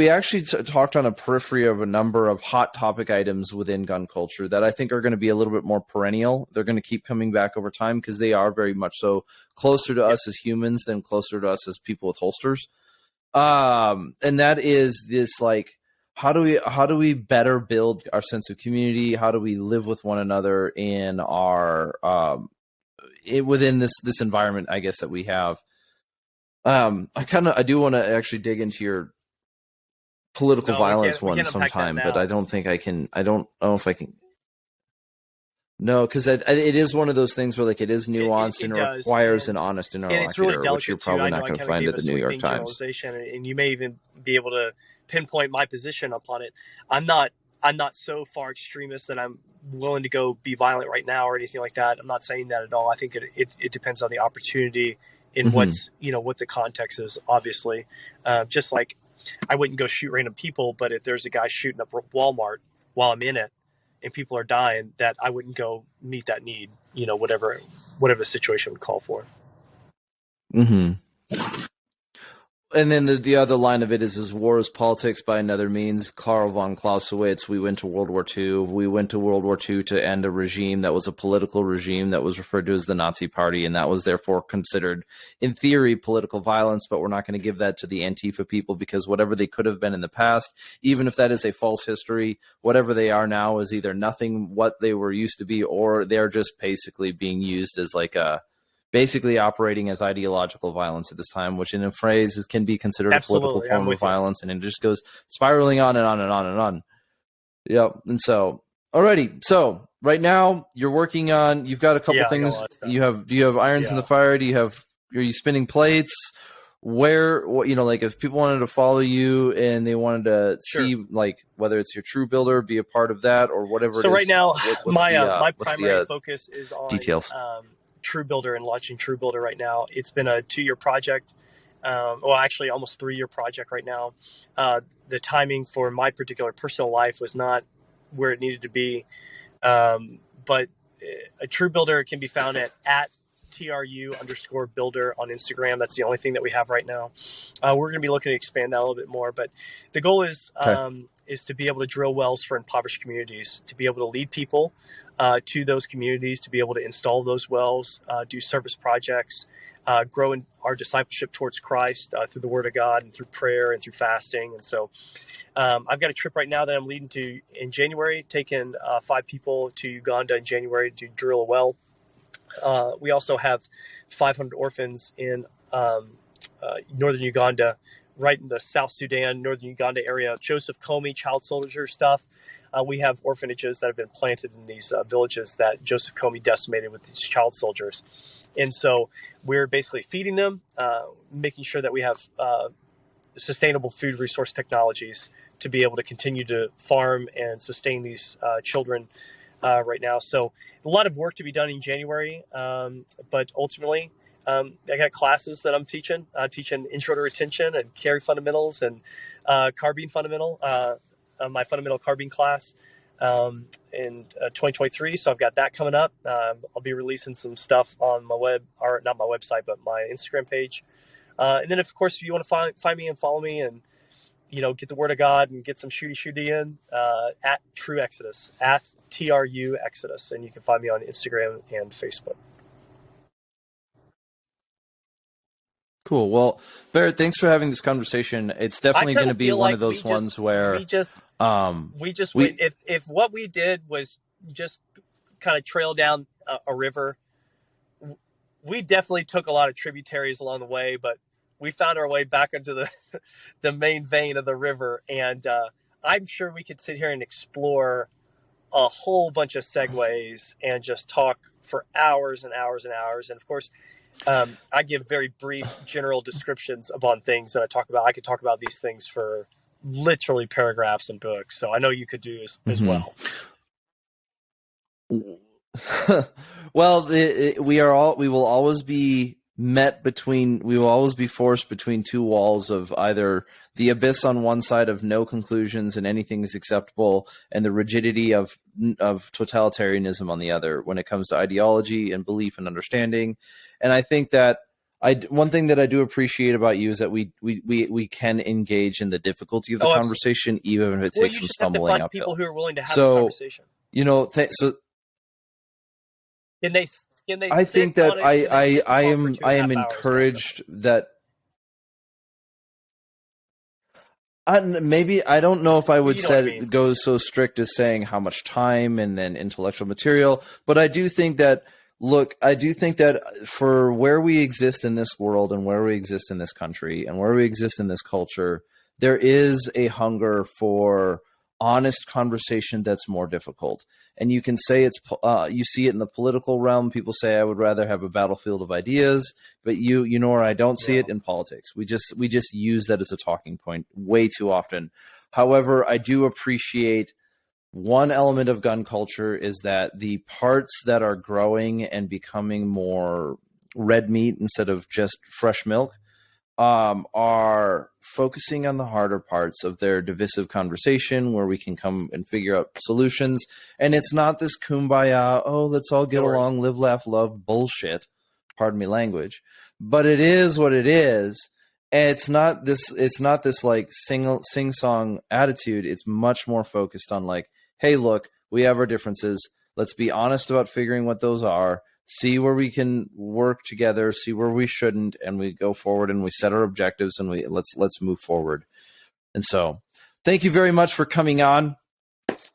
actually talked on a periphery of a number of hot topic items within gun culture that I think are going to be a little bit more perennial. They're going to keep coming back over time because they are very much so closer to us as humans than closer to us as people with holsters. And that is this, like, how do we better build our sense of community? How do we live with one another in our within this environment, I guess, that we have. I do want to actually dig into your political violence one sometime, but I don't think I can. I don't know if I can. No, because it is one of those things where like it is nuanced and it requires an honest interlocutor, really, which you're probably not going to find at the New York Times. And you may even be able to pinpoint my position upon it. I'm not so far extremist that I'm willing to go be violent right now or anything like that. I'm not saying that at all. I think it depends on the opportunity and what the context is, obviously. Just like I wouldn't go shoot random people, but if there's a guy shooting up Walmart while I'm in it and people are dying, that I wouldn't go meet that need, whatever the situation would call for. Mm-hmm. And then the other line of it is war is politics by another means. Karl von Clausewitz, we went to World War II. We went to World War II to end a regime that was a political regime that was referred to as the Nazi Party, and that was therefore considered, in theory, political violence, but we're not going to give that to the Antifa people because whatever they could have been in the past, even if that is a false history, whatever they are now is either nothing what they were used to be, or they're just basically being used as like basically operating as ideological violence at this time, which in a phrase can be considered a political form of violence, and it just goes spiraling on and on and on and on. Yep. And so, alrighty. So right now you're working on, you've got a couple things. Do you have irons in the fire? Are you spinning plates? Like if people wanted to follow you and they wanted to see like whether it's your TruBuilder, be a part of that or whatever it is. So right now, my primary focus is on details. TruBuilder and launching TruBuilder right now. It's been a 2-year project. Actually almost 3-year project right now. The timing for my particular personal life was not where it needed to be. But a TruBuilder can be found at TRU_builder on Instagram. That's the only thing that we have right now. We're going to be looking to expand that a little bit more, but the goal is to be able to drill wells for impoverished communities, to be able to lead people to those communities, to be able to install those wells, do service projects, grow in our discipleship towards Christ through the Word of God and through prayer and through fasting. And so I've got a trip right now that I'm leading to in January, taking 5 people to Uganda in January to drill a well. We also have 500 orphans in northern Uganda, right in the South Sudan, northern Uganda area. Joseph Comey, child soldier stuff. We have orphanages that have been planted in these villages that Joseph Comey decimated with these child soldiers. And so we're basically feeding them, making sure that we have sustainable food resource technologies to be able to continue to farm and sustain these children right now. So a lot of work to be done in January, but ultimately I got classes that I'm teaching. Teaching intro to retention and carry fundamentals and carbine fundamental, my fundamental carbine class in 2023. So I've got that coming up. I'll be releasing some stuff on my web, or not my website, but my Instagram page. And then, of course, if you want to find me and follow me and, get the word of God and get some shooty in, at TruExodus, at TruExodus. And you can find me on Instagram and Facebook. Cool. Well, Baret, thanks for having this conversation. It's definitely going to be one of those ones where if what we did was just kind of trail down a river, we definitely took a lot of tributaries along the way, but we found our way back into the main vein of the river. And I'm sure we could sit here and explore a whole bunch of segues and just talk for hours and hours and hours. And of course, I give very brief general descriptions upon things that I talk about. I could talk about these things for literally paragraphs and books. So I know you could do as well. Well, we will always be forced between two walls of either the abyss on one side of no conclusions and anything is acceptable, and the rigidity of totalitarianism on the other when it comes to ideology and belief and understanding. And I think that one thing that I do appreciate about you is that we can engage in the difficulty of the conversation, even if it takes some stumbling uphill. People who are willing to have the conversation. Can they I think that I am encouraged that. Maybe I don't know if I would go so strict as saying how much time and then intellectual material, but I do think that. Look, I do think that for where we exist in this world and where we exist in this country and where we exist in this culture, there is a hunger for honest conversation that's more difficult. And you can say you see it in the political realm. People say, I would rather have a battlefield of ideas, but you know where I don't see it in politics. We just use that as a talking point way too often. However, I do appreciate one element of gun culture is that the parts that are growing and becoming more red meat instead of just fresh milk are focusing on the harder parts of their divisive conversation where we can come and figure out solutions. And it's not this kumbaya, let's all get along, live, laugh, love bullshit. Pardon me language. But it is what it is. And it's not this like sing-song attitude. It's much more focused on like, hey, look, we have our differences. Let's be honest about figuring what those are. See where we can work together. See where we shouldn't, and we go forward and we set our objectives and let's move forward. And so, thank you very much for coming on.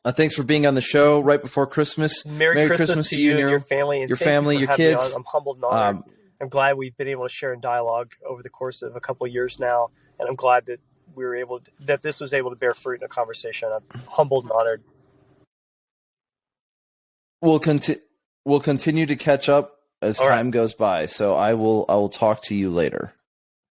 Thanks for being on the show right before Christmas. Merry Christmas to you and your family, and your family, your kids. I'm humbled and honored. I'm glad we've been able to share in dialogue over the course of a couple of years now, and I'm glad that that this was able to bear fruit in a conversation. I'm humbled and honored. We'll continue to catch up as time goes by. So I will talk to you later.